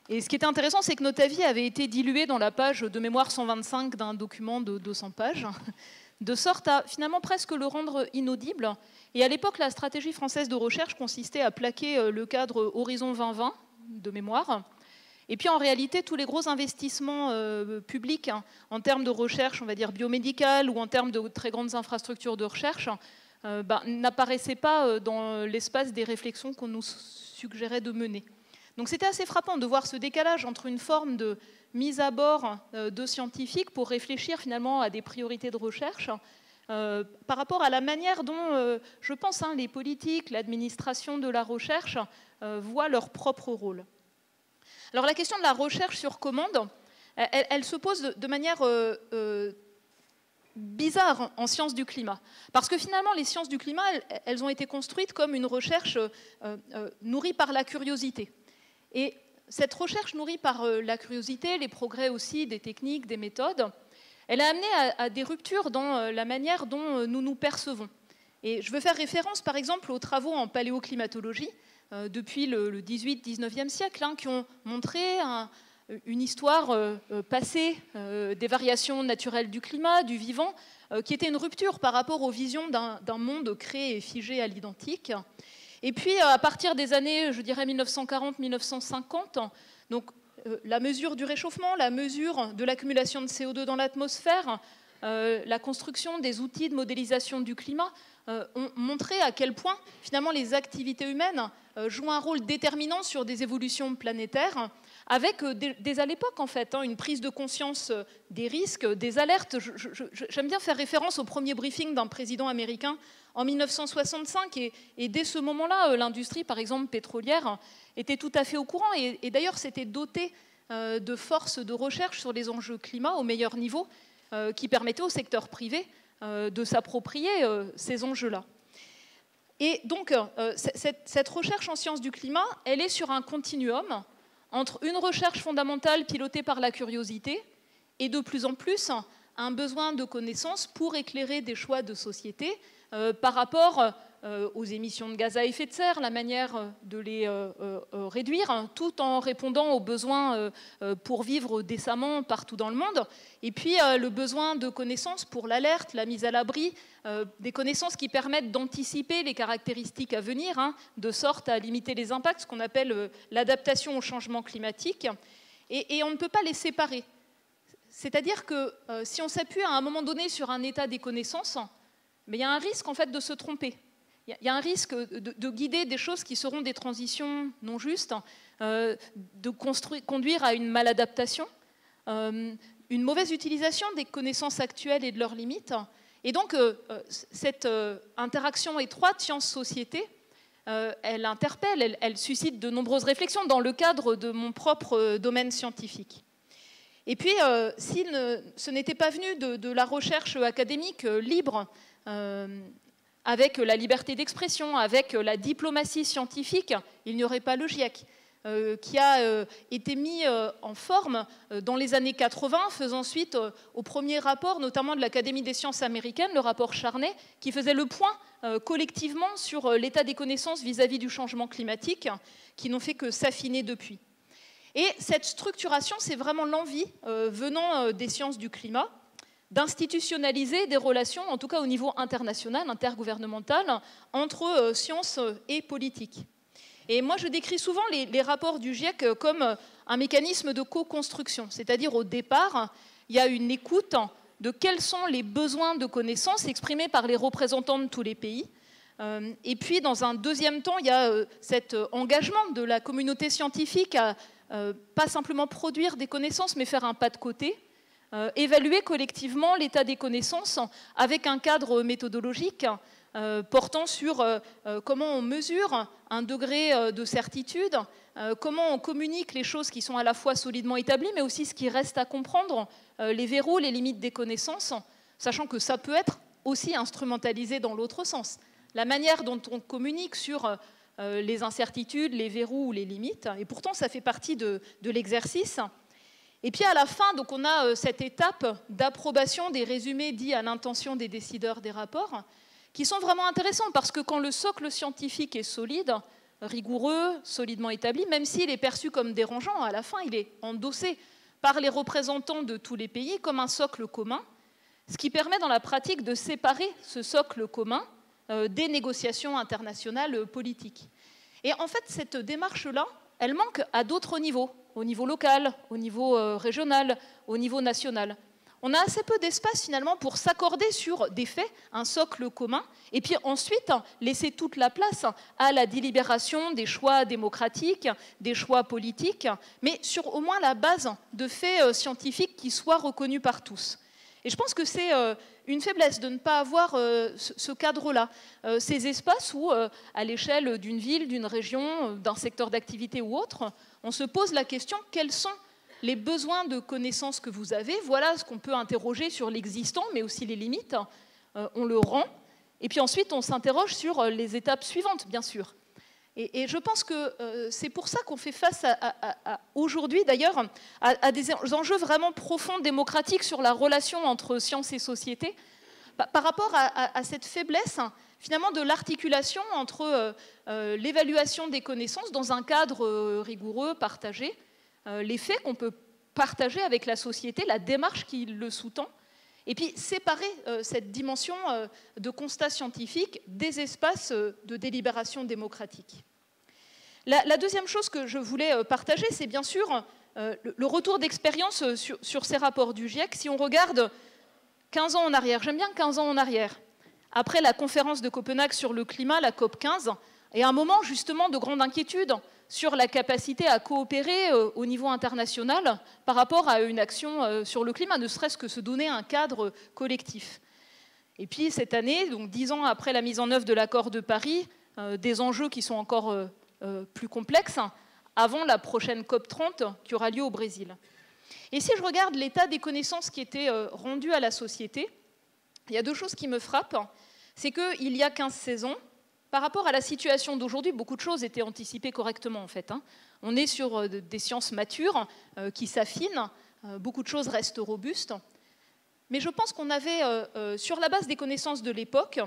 Et ce qui était intéressant, c'est que notre avis avait été dilué dans la page de mémoire 125 d'un document de 200 pages, de sorte à finalement presque le rendre inaudible. Et à l'époque, la stratégie française de recherche consistait à plaquer le cadre Horizon 2020 de mémoire. Et puis en réalité, tous les gros investissements publics en termes de recherche, on va dire biomédicale, ou en termes de très grandes infrastructures de recherche, n'apparaissaient pas dans l'espace des réflexions qu'on nous suggérait de mener. Donc c'était assez frappant de voir ce décalage entre une forme de mise à bord de scientifiques pour réfléchir finalement à des priorités de recherche par rapport à la manière dont, je pense, les politiques, l'administration de la recherche voient leur propre rôle. Alors la question de la recherche sur commande, elle se pose de manière bizarre en sciences du climat. Parce que finalement, les sciences du climat, elles ont été construites comme une recherche nourrie par la curiosité. Et cette recherche nourrie par la curiosité, les progrès aussi des techniques, des méthodes, elle a amené à des ruptures dans la manière dont nous nous percevons. Et je veux faire référence par exemple aux travaux en paléoclimatologie depuis le 18-19e siècle, qui ont montré une histoire passée des variations naturelles du climat, du vivant, qui était une rupture par rapport aux visions d'un monde créé et figé à l'identique. Et puis, à partir des années, je dirais 1940-1950, donc la mesure du réchauffement, la mesure de l'accumulation de CO2 dans l'atmosphère, la construction des outils de modélisation du climat ont montré à quel point, finalement, les activités humaines jouent un rôle déterminant sur des évolutions planétaires, avec dès à l'époque, en fait, une prise de conscience des risques, des alertes. J'aime bien faire référence au premier briefing d'un président américain en 1965, et dès ce moment-là, l'industrie, par exemple, pétrolière, était tout à fait au courant, et d'ailleurs s'était dotée de forces de recherche sur les enjeux climat au meilleur niveau, qui permettaient au secteur privé de s'approprier ces enjeux-là. Et donc, cette recherche en sciences du climat, elle est sur un continuum entre une recherche fondamentale pilotée par la curiosité et de plus en plus un besoin de connaissances pour éclairer des choix de société par rapport aux émissions de gaz à effet de serre, la manière de les réduire, tout en répondant aux besoins pour vivre décemment partout dans le monde. Et puis le besoin de connaissances pour l'alerte, la mise à l'abri, des connaissances qui permettent d'anticiper les caractéristiques à venir, de sorte à limiter les impacts, ce qu'on appelle l'adaptation au changement climatique. Et on ne peut pas les séparer. C'est-à-dire que si on s'appuie à un moment donné sur un état des connaissances, mais il y a un risque en fait de se tromper. Il y a un risque de guider des choses qui seront des transitions non justes, de conduire à une maladaptation, une une mauvaise utilisation des connaissances actuelles et de leurs limites. Et donc, cette interaction étroite science-société, elle interpelle, elle suscite de nombreuses réflexions dans le cadre de mon propre domaine scientifique. Et puis, si ce n'était pas venu de la recherche académique libre, avec la liberté d'expression, avec la diplomatie scientifique, il n'y aurait pas le GIEC, qui a été mis en forme dans les années 80, faisant suite au premier rapport, notamment de l'Académie des sciences américaines, le rapport Charney, qui faisait le point collectivement sur l'état des connaissances vis-à-vis du changement climatique, qui n'ont fait que s'affiner depuis. Et cette structuration, c'est vraiment l'envie, venant des sciences du climat, d'institutionnaliser des relations, en tout cas au niveau international, intergouvernemental, entre sciences et politique. Et moi, je décris souvent les rapports du GIEC comme un mécanisme de co-construction, c'est-à-dire au départ, il y a une écoute de quels sont les besoins de connaissances exprimés par les représentants de tous les pays. Et puis, dans un deuxième temps, il y a cet engagement de la communauté scientifique à pas simplement produire des connaissances, mais faire un pas de côté, évaluer collectivement l'état des connaissances avec un cadre méthodologique portant sur comment on mesure un degré de certitude, comment on communique les choses qui sont à la fois solidement établies, mais aussi ce qui reste à comprendre, les verrous, les limites des connaissances, sachant que ça peut être aussi instrumentalisé dans l'autre sens. La manière dont on communique sur les incertitudes, les verrous ou les limites, et pourtant ça fait partie de l'exercice. Et puis à la fin, donc on a cette étape d'approbation des résumés dits à l'intention des décideurs des rapports, qui sont vraiment intéressants, parce que quand le socle scientifique est solide, rigoureux, solidement établi, même s'il est perçu comme dérangeant, à la fin il est endossé par les représentants de tous les pays comme un socle commun, ce qui permet dans la pratique de séparer ce socle commun des négociations internationales politiques. Et en fait, cette démarche-là, elle manque à d'autres niveaux, au niveau local, au niveau régional, au niveau national. On a assez peu d'espace finalement pour s'accorder sur des faits, un socle commun, et puis ensuite laisser toute la place à la délibération des choix démocratiques, des choix politiques, mais sur au moins la base de faits scientifiques qui soient reconnus par tous. Et je pense que c'est une faiblesse de ne pas avoir ce cadre-là, ces espaces où, à l'échelle d'une ville, d'une région, d'un secteur d'activité ou autre, on se pose la question quels sont les besoins de connaissances que vous avez, voilà ce qu'on peut interroger sur l'existant, mais aussi les limites, on le rend, et puis ensuite on s'interroge sur les étapes suivantes, bien sûr. Et je pense que c'est pour ça qu'on fait face aujourd'hui, d'ailleurs, à des enjeux vraiment profonds démocratiques sur la relation entre science et société, par rapport à cette faiblesse, finalement, de l'articulation entre l'évaluation des connaissances dans un cadre rigoureux, partagé, les faits qu'on peut partager avec la société, la démarche qui le sous-tend, et puis séparer cette dimension de constat scientifique des espaces de délibération démocratique. La deuxième chose que je voulais partager, c'est bien sûr le retour d'expérience sur ces rapports du GIEC. Si on regarde 15 ans en arrière, j'aime bien 15 ans en arrière, après la conférence de Copenhague sur le climat, la COP15, et un moment justement de grande inquiétude sur la capacité à coopérer au niveau international par rapport à une action sur le climat, ne serait-ce que se donner un cadre collectif. Et puis cette année, donc 10 ans après la mise en œuvre de l'accord de Paris, des enjeux qui sont encore plus complexes, avant la prochaine COP30 qui aura lieu au Brésil. Et si je regarde l'état des connaissances qui étaient rendues à la société, il y a deux choses qui me frappent. C'est qu'il y a 15-16 ans, par rapport à la situation d'aujourd'hui, beaucoup de choses étaient anticipées correctement en fait. On est sur des sciences matures qui s'affinent, beaucoup de choses restent robustes. Mais je pense qu'on avait, sur la base des connaissances de l'époque,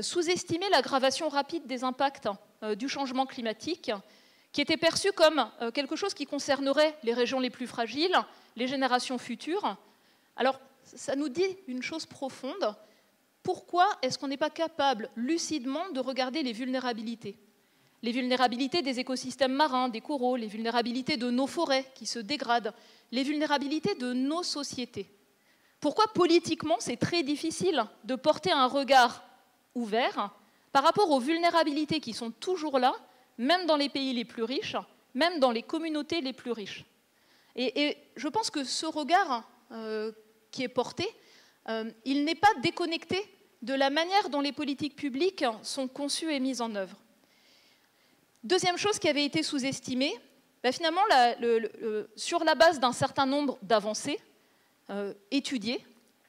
sous-estimé l'aggravation rapide des impacts du changement climatique, qui était perçu comme quelque chose qui concernerait les régions les plus fragiles, les générations futures. Alors, ça nous dit une chose profonde. Pourquoi est-ce qu'on n'est pas capable, lucidement, de regarder les vulnérabilités? Les vulnérabilités des écosystèmes marins, des coraux, les vulnérabilités de nos forêts qui se dégradent, les vulnérabilités de nos sociétés. Pourquoi, politiquement, c'est très difficile de porter un regard ouvert par rapport aux vulnérabilités qui sont toujours là, même dans les pays les plus riches, même dans les communautés les plus riches. Et je pense que ce regard, qui est porté, il n'est pas déconnecté de la manière dont les politiques publiques sont conçues et mises en œuvre. Deuxième chose qui avait été sous-estimée, finalement, sur la base d'un certain nombre d'avancées étudiées,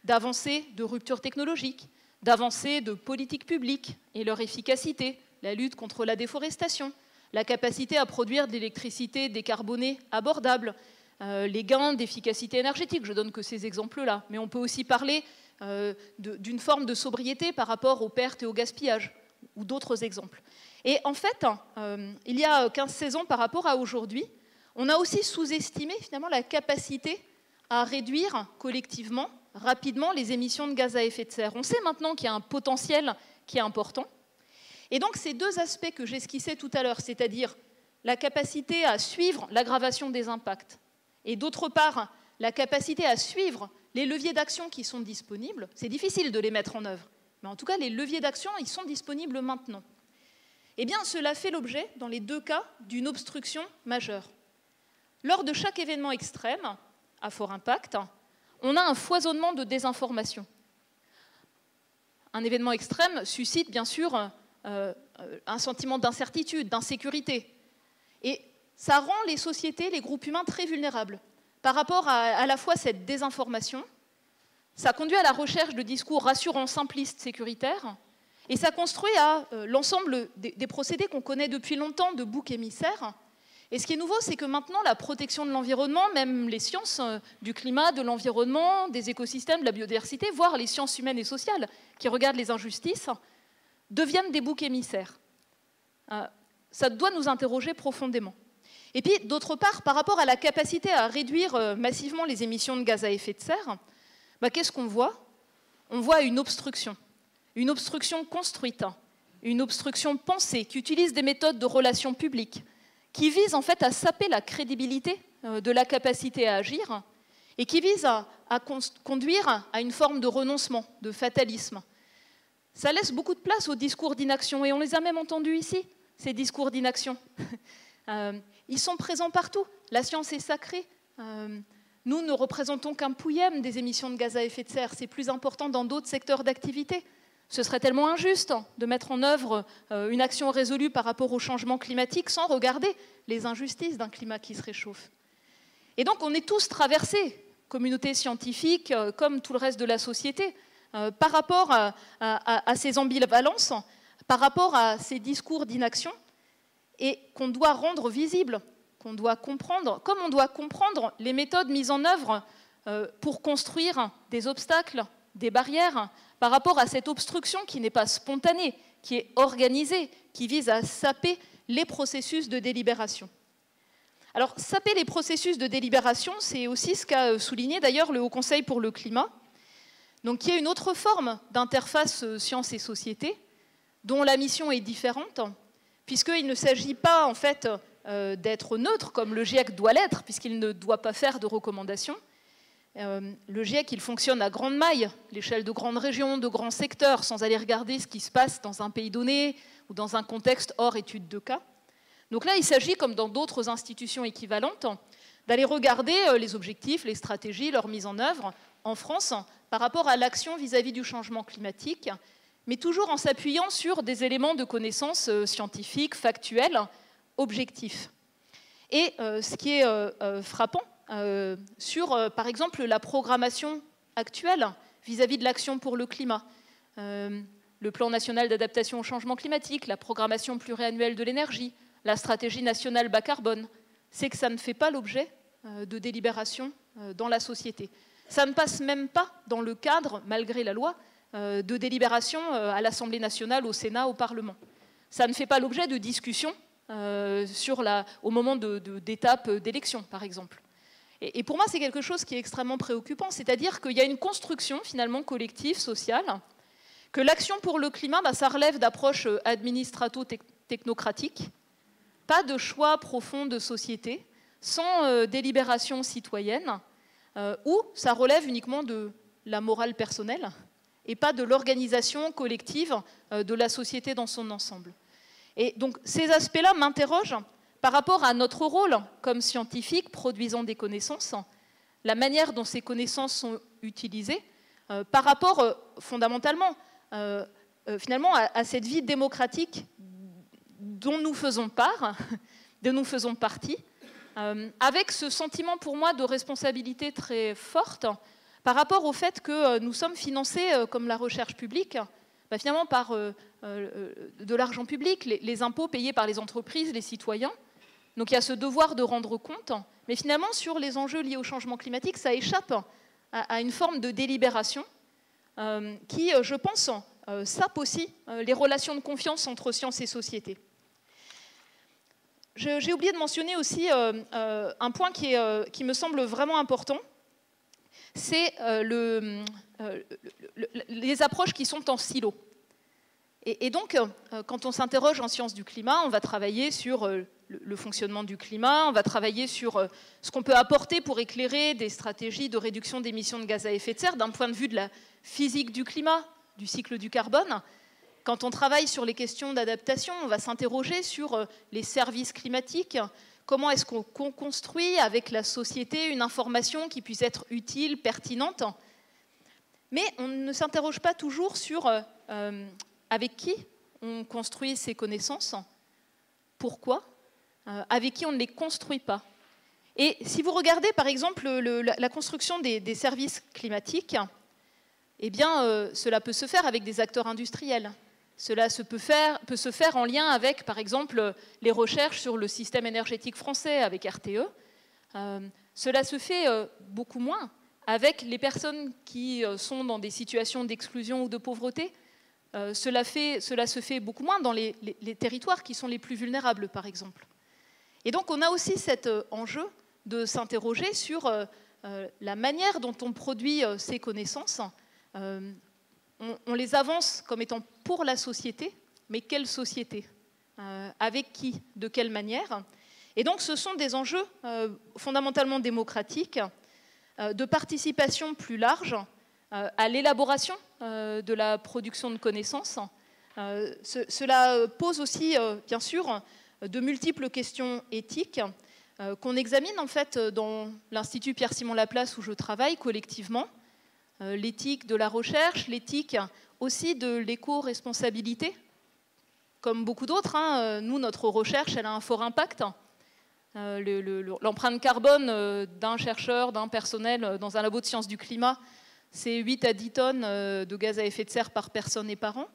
d'avancées de rupture technologique, d'avancées de politiques publiques et leur efficacité, la lutte contre la déforestation, la capacité à produire de l'électricité décarbonée abordable, les gains d'efficacité énergétique, je donne que ces exemples-là, mais on peut aussi parler d'une forme de sobriété par rapport aux pertes et au gaspillage, ou d'autres exemples. Et en fait, il y a 15-16 ans par rapport à aujourd'hui, on a aussi sous-estimé finalement la capacité à réduire collectivement, rapidement, les émissions de gaz à effet de serre. On sait maintenant qu'il y a un potentiel qui est important. Et donc ces deux aspects que j'esquissais tout à l'heure, c'est-à-dire la capacité à suivre l'aggravation des impacts, et d'autre part, la capacité à suivre les leviers d'action qui sont disponibles, c'est difficile de les mettre en œuvre, mais en tout cas, les leviers d'action, ils sont disponibles maintenant. Eh bien, cela fait l'objet, dans les deux cas, d'une obstruction majeure. Lors de chaque événement extrême, à fort impact, on a un foisonnement de désinformation. Un événement extrême suscite, bien sûr, un sentiment d'incertitude, d'insécurité. Et ça rend les sociétés, les groupes humains très vulnérables par rapport à la fois cette désinformation, ça conduit à la recherche de discours rassurants, simplistes, sécuritaires, et ça construit à l'ensemble des procédés qu'on connaît depuis longtemps de boucs émissaires. Et ce qui est nouveau, c'est que maintenant, la protection de l'environnement, même les sciences du climat, de l'environnement, des écosystèmes, de la biodiversité, voire les sciences humaines et sociales qui regardent les injustices, deviennent des boucs émissaires. Ça doit nous interroger profondément. Et puis, d'autre part, par rapport à la capacité à réduire massivement les émissions de gaz à effet de serre, qu'est-ce qu'on voit? On voit une obstruction construite, une obstruction pensée, qui utilise des méthodes de relations publiques, qui vise en fait à saper la crédibilité de la capacité à agir et qui vise à conduire à une forme de renoncement, de fatalisme. Ça laisse beaucoup de place aux discours d'inaction, et on les a même entendus ici, ces discours d'inaction. Ils sont présents partout. La science est sacrée. Nous ne représentons qu'un pouillème des émissions de gaz à effet de serre. C'est plus important dans d'autres secteurs d'activité. Ce serait tellement injuste de mettre en œuvre une action résolue par rapport au changement climatique sans regarder les injustices d'un climat qui se réchauffe. Et donc on est tous traversés, communauté scientifique comme tout le reste de la société, par rapport à ces ambivalences, par rapport à ces discours d'inaction, et qu'on doit rendre visibles, qu'on doit comprendre, comme on doit comprendre les méthodes mises en œuvre pour construire des obstacles, des barrières, par rapport à cette obstruction qui n'est pas spontanée, qui est organisée, qui vise à saper les processus de délibération. Alors, saper les processus de délibération, c'est aussi ce qu'a souligné d'ailleurs le Haut Conseil pour le climat, donc qui est une autre forme d'interface sciences et société, dont la mission est différente, puisqu'il ne s'agit pas en fait d'être neutre, comme le GIEC doit l'être, puisqu'il ne doit pas faire de recommandations. Le GIEC, il fonctionne à grande maille, l'échelle de grandes régions, de grands secteurs, sans aller regarder ce qui se passe dans un pays donné ou dans un contexte hors étude de cas. Donc là, il s'agit, comme dans d'autres institutions équivalentes, d'aller regarder les objectifs, les stratégies, leur mise en œuvre en France par rapport à l'action vis-à-vis du changement climatique, mais toujours en s'appuyant sur des éléments de connaissances scientifiques, factuels, objectifs. Et ce qui est frappant, sur, par exemple, la programmation actuelle vis-à-vis de l'action pour le climat, le plan national d'adaptation au changement climatique, la programmation pluriannuelle de l'énergie, la stratégie nationale bas carbone, c'est que ça ne fait pas l'objet de délibération dans la société. Ça ne passe même pas dans le cadre, malgré la loi, de délibération à l'Assemblée nationale, au Sénat, au Parlement. Ça ne fait pas l'objet de discussions au moment d'étapes d'élection, par exemple. Et pour moi, c'est quelque chose qui est extrêmement préoccupant, c'est-à-dire qu'il y a une construction finalement collective, sociale, que l'action pour le climat, ça relève d'approches administrato-technocratiques, pas de choix profond de société, sans délibération citoyenne, où ça relève uniquement de la morale personnelle et pas de l'organisation collective de la société dans son ensemble. Et donc ces aspects-là m'interrogent par rapport à notre rôle comme scientifiques produisant des connaissances, la manière dont ces connaissances sont utilisées par rapport fondamentalement finalement à cette vie démocratique dont nous faisons part, dont nous faisons partie, avec ce sentiment pour moi de responsabilité très forte par rapport au fait que nous sommes financés comme la recherche publique, finalement par de l'argent public, les impôts payés par les entreprises, les citoyens. Donc il y a ce devoir de rendre compte, mais finalement sur les enjeux liés au changement climatique, ça échappe à une forme de délibération qui, je pense, sape aussi les relations de confiance entre science et société. J'ai oublié de mentionner aussi un point qui me semble vraiment important, c'est les approches qui sont en silo. Et donc, quand on s'interroge en sciences du climat, on va travailler sur le fonctionnement du climat, on va travailler sur ce qu'on peut apporter pour éclairer des stratégies de réduction d'émissions de gaz à effet de serre d'un point de vue de la physique du climat, du cycle du carbone. Quand on travaille sur les questions d'adaptation, on va s'interroger sur les services climatiques. Comment est-ce qu'on construit avec la société une information qui puisse être utile, pertinente? Mais on ne s'interroge pas toujours sur avec qui on construit ces connaissances, pourquoi, avec qui on ne les construit pas. Et si vous regardez par exemple la construction des services climatiques, eh bien, cela peut se faire avec des acteurs industriels. Cela peut se faire en lien avec, par exemple, les recherches sur le système énergétique français, avec RTE. Cela se fait beaucoup moins avec les personnes qui sont dans des situations d'exclusion ou de pauvreté. Cela se fait beaucoup moins dans les territoires qui sont les plus vulnérables, par exemple. Et donc, on a aussi cet enjeu de s'interroger sur la manière dont on produit ces connaissances. On les avance comme étant pour la société, mais quelle société? Avec qui? De quelle manière? Et donc ce sont des enjeux fondamentalement démocratiques, de participation plus large à l'élaboration de la production de connaissances. Cela pose aussi, bien sûr, de multiples questions éthiques qu'on examine en fait dans l'Institut Pierre-Simon Laplace où je travaille collectivement. L'éthique de la recherche, l'éthique aussi de l'éco-responsabilité. Comme beaucoup d'autres, nous, notre recherche, elle a un fort impact. L'empreinte carbone d'un chercheur, d'un personnel dans un labo de sciences du climat, c'est 8 à 10 tonnes de gaz à effet de serre par personne et par an.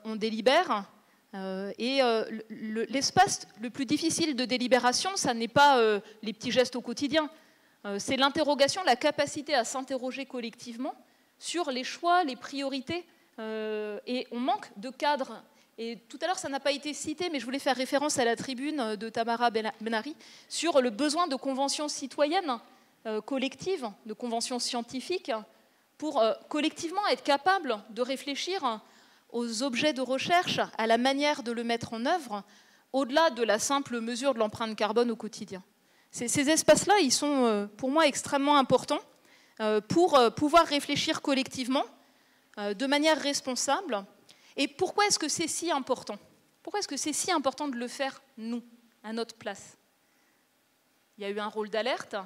On délibère. Et l'espace le plus difficile de délibération, ça n'est pas les petits gestes au quotidien. C'est l'interrogation, la capacité à s'interroger collectivement sur les choix, les priorités. Et on manque de cadre. Et tout à l'heure, ça n'a pas été cité, mais je voulais faire référence à la tribune de Tamara Benari sur le besoin de conventions citoyennes collectives, de conventions scientifiques, pour collectivement être capable de réfléchir aux objets de recherche, à la manière de le mettre en œuvre, au-delà de la simple mesure de l'empreinte carbone au quotidien. Ces espaces-là, ils sont pour moi extrêmement importants pour pouvoir réfléchir collectivement de manière responsable. Et pourquoi est-ce que c'est si important? Pourquoi est-ce que c'est si important de le faire, nous, à notre place? Il y a eu un rôle d'alerte,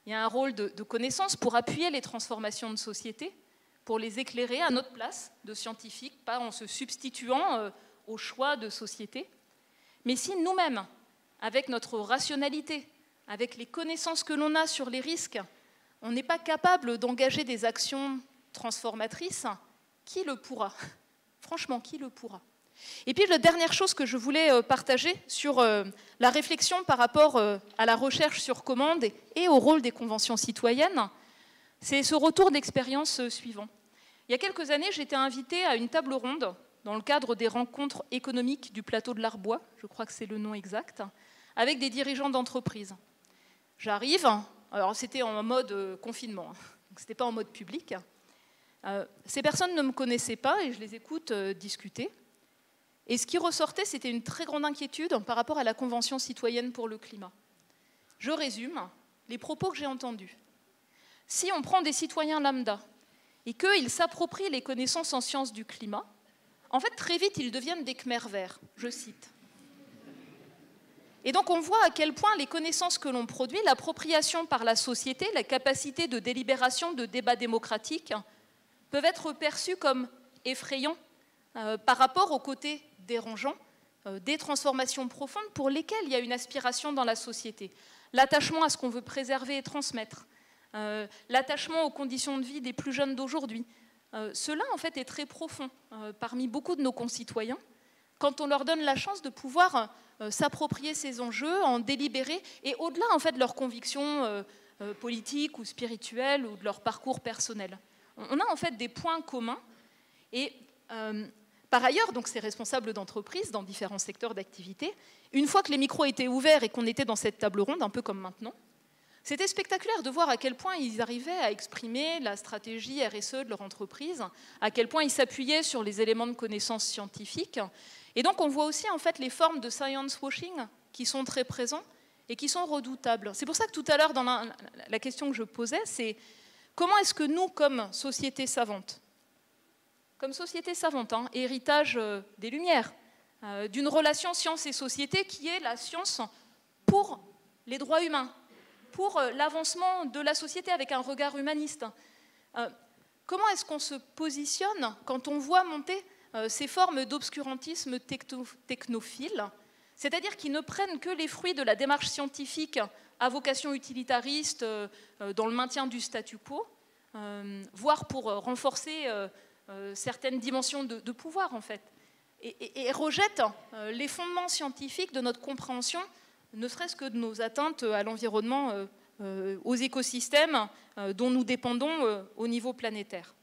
il y a un rôle de connaissance pour appuyer les transformations de société, pour les éclairer à notre place de scientifiques, pas en se substituant aux choix de société. Mais si nous-mêmes, avec notre rationalité, avec les connaissances que l'on a sur les risques, on n'est pas capable d'engager des actions transformatrices, qui le pourra? Franchement, qui le pourra? Et puis la dernière chose que je voulais partager sur la réflexion par rapport à la recherche sur commande et au rôle des conventions citoyennes, c'est ce retour d'expérience suivant. Il y a quelques années, j'étais invitée à une table ronde dans le cadre des rencontres économiques du plateau de l'Arbois, je crois que c'est le nom exact, avec des dirigeants d'entreprises. J'arrive, alors c'était en mode confinement, donc c'était pas en mode public. Ces personnes ne me connaissaient pas et je les écoute discuter. Et ce qui ressortait, c'était une très grande inquiétude par rapport à la Convention citoyenne pour le climat. Je résume les propos que j'ai entendus. Si on prend des citoyens lambda et qu'ils s'approprient les connaissances en sciences du climat, en fait, très vite, ils deviennent des Khmers verts, je cite. Et donc on voit à quel point les connaissances que l'on produit, l'appropriation par la société, la capacité de délibération, de débat démocratique, peuvent être perçues comme effrayants par rapport au côté dérangeant des transformations profondes pour lesquelles il y a une aspiration dans la société. L'attachement à ce qu'on veut préserver et transmettre, l'attachement aux conditions de vie des plus jeunes d'aujourd'hui. Cela, en fait, est très profond parmi beaucoup de nos concitoyens quand on leur donne la chance de pouvoir s'approprier ces enjeux, en délibérer, et au-delà, en fait, de leurs convictions politiques ou spirituelles ou de leur parcours personnel. On a, en fait, des points communs, et par ailleurs, donc ces responsables d'entreprise dans différents secteurs d'activité, une fois que les micros étaient ouverts et qu'on était dans cette table ronde, un peu comme maintenant, c'était spectaculaire de voir à quel point ils arrivaient à exprimer la stratégie RSE de leur entreprise, à quel point ils s'appuyaient sur les éléments de connaissances scientifiques. Et donc on voit aussi en fait les formes de science washing qui sont très présents et qui sont redoutables. C'est pour ça que tout à l'heure, dans la question que je posais, c'est comment est-ce que nous, comme société savante, héritage des Lumières, d'une relation science et société qui est la science pour les droits humains, pour l'avancement de la société avec un regard humaniste. Comment est-ce qu'on se positionne quand on voit monter ces formes d'obscurantisme technophile, c'est-à-dire qui ne prennent que les fruits de la démarche scientifique à vocation utilitariste dans le maintien du statu quo, voire pour renforcer certaines dimensions de pouvoir, en fait, et rejettent les fondements scientifiques de notre compréhension, ne serait-ce que de nos atteintes à l'environnement, aux écosystèmes dont nous dépendons au niveau planétaire.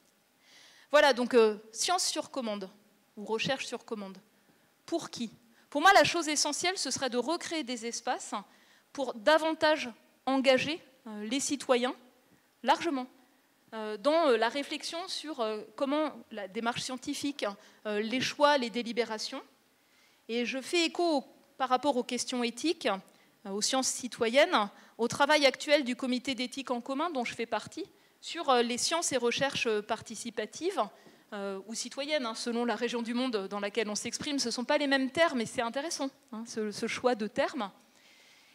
Voilà, donc science sur commande, ou recherche sur commande. Pour qui? Pour moi, la chose essentielle, ce serait de recréer des espaces pour davantage engager les citoyens, largement, dans la réflexion sur comment la démarche scientifique, les choix, les délibérations. Et je fais écho par rapport aux questions éthiques, aux sciences citoyennes, au travail actuel du comité d'éthique en commun dont je fais partie, sur les sciences et recherches participatives ou citoyennes, selon la région du monde dans laquelle on s'exprime. Ce ne sont pas les mêmes termes, et c'est intéressant, ce choix de termes.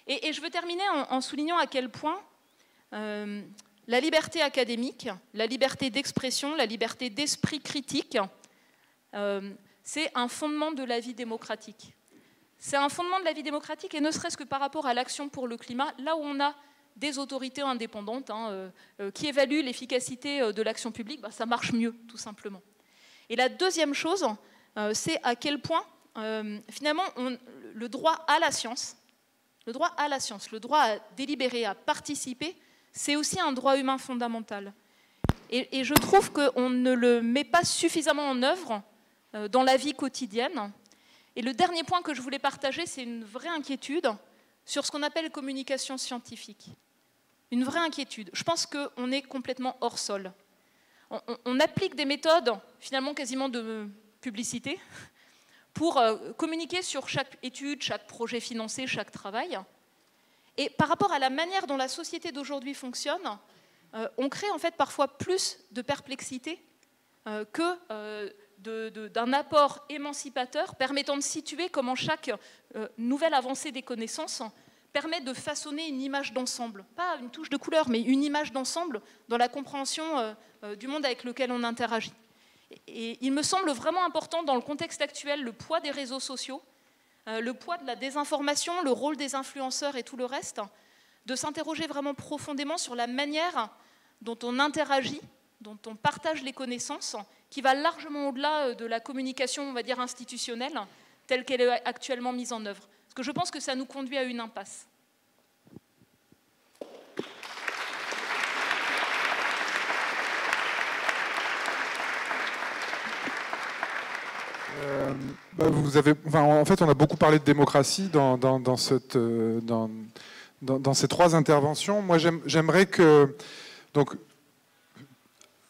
Et je veux terminer en soulignant à quel point la liberté académique, la liberté d'expression, la liberté d'esprit critique, c'est un fondement de la vie démocratique. C'est un fondement de la vie démocratique, et ne serait-ce que par rapport à l'action pour le climat, là où on a des autorités indépendantes qui évaluent l'efficacité de l'action publique, ça marche mieux, tout simplement. Et la deuxième chose, c'est à quel point, finalement, le droit à la science, le droit à délibérer, à participer, c'est aussi un droit humain fondamental. Et je trouve qu'on ne le met pas suffisamment en œuvre dans la vie quotidienne. Et le dernier point que je voulais partager, c'est une vraie inquiétude sur ce qu'on appelle communication scientifique. Une vraie inquiétude. Je pense qu'on est complètement hors sol. On applique des méthodes, finalement quasiment de publicité, pour communiquer sur chaque étude, chaque projet financé, chaque travail. Et par rapport à la manière dont la société d'aujourd'hui fonctionne, on crée en fait parfois plus de perplexité que d'un apport émancipateur permettant de situer comment chaque nouvelle avancée des connaissances permet de façonner une image d'ensemble. Pas une touche de couleur, mais une image d'ensemble dans la compréhension du monde avec lequel on interagit. Et il me semble vraiment important dans le contexte actuel, le poids des réseaux sociaux, le poids de la désinformation, le rôle des influenceurs et tout le reste, de s'interroger vraiment profondément sur la manière dont on interagit, dont on partage les connaissances, qui va largement au-delà de la communication, on va dire, institutionnelle, telle qu'elle est actuellement mise en œuvre. Parce que je pense que ça nous conduit à une impasse. En fait, on a beaucoup parlé de démocratie dans ces trois interventions. Moi, j'aimerais que... Donc,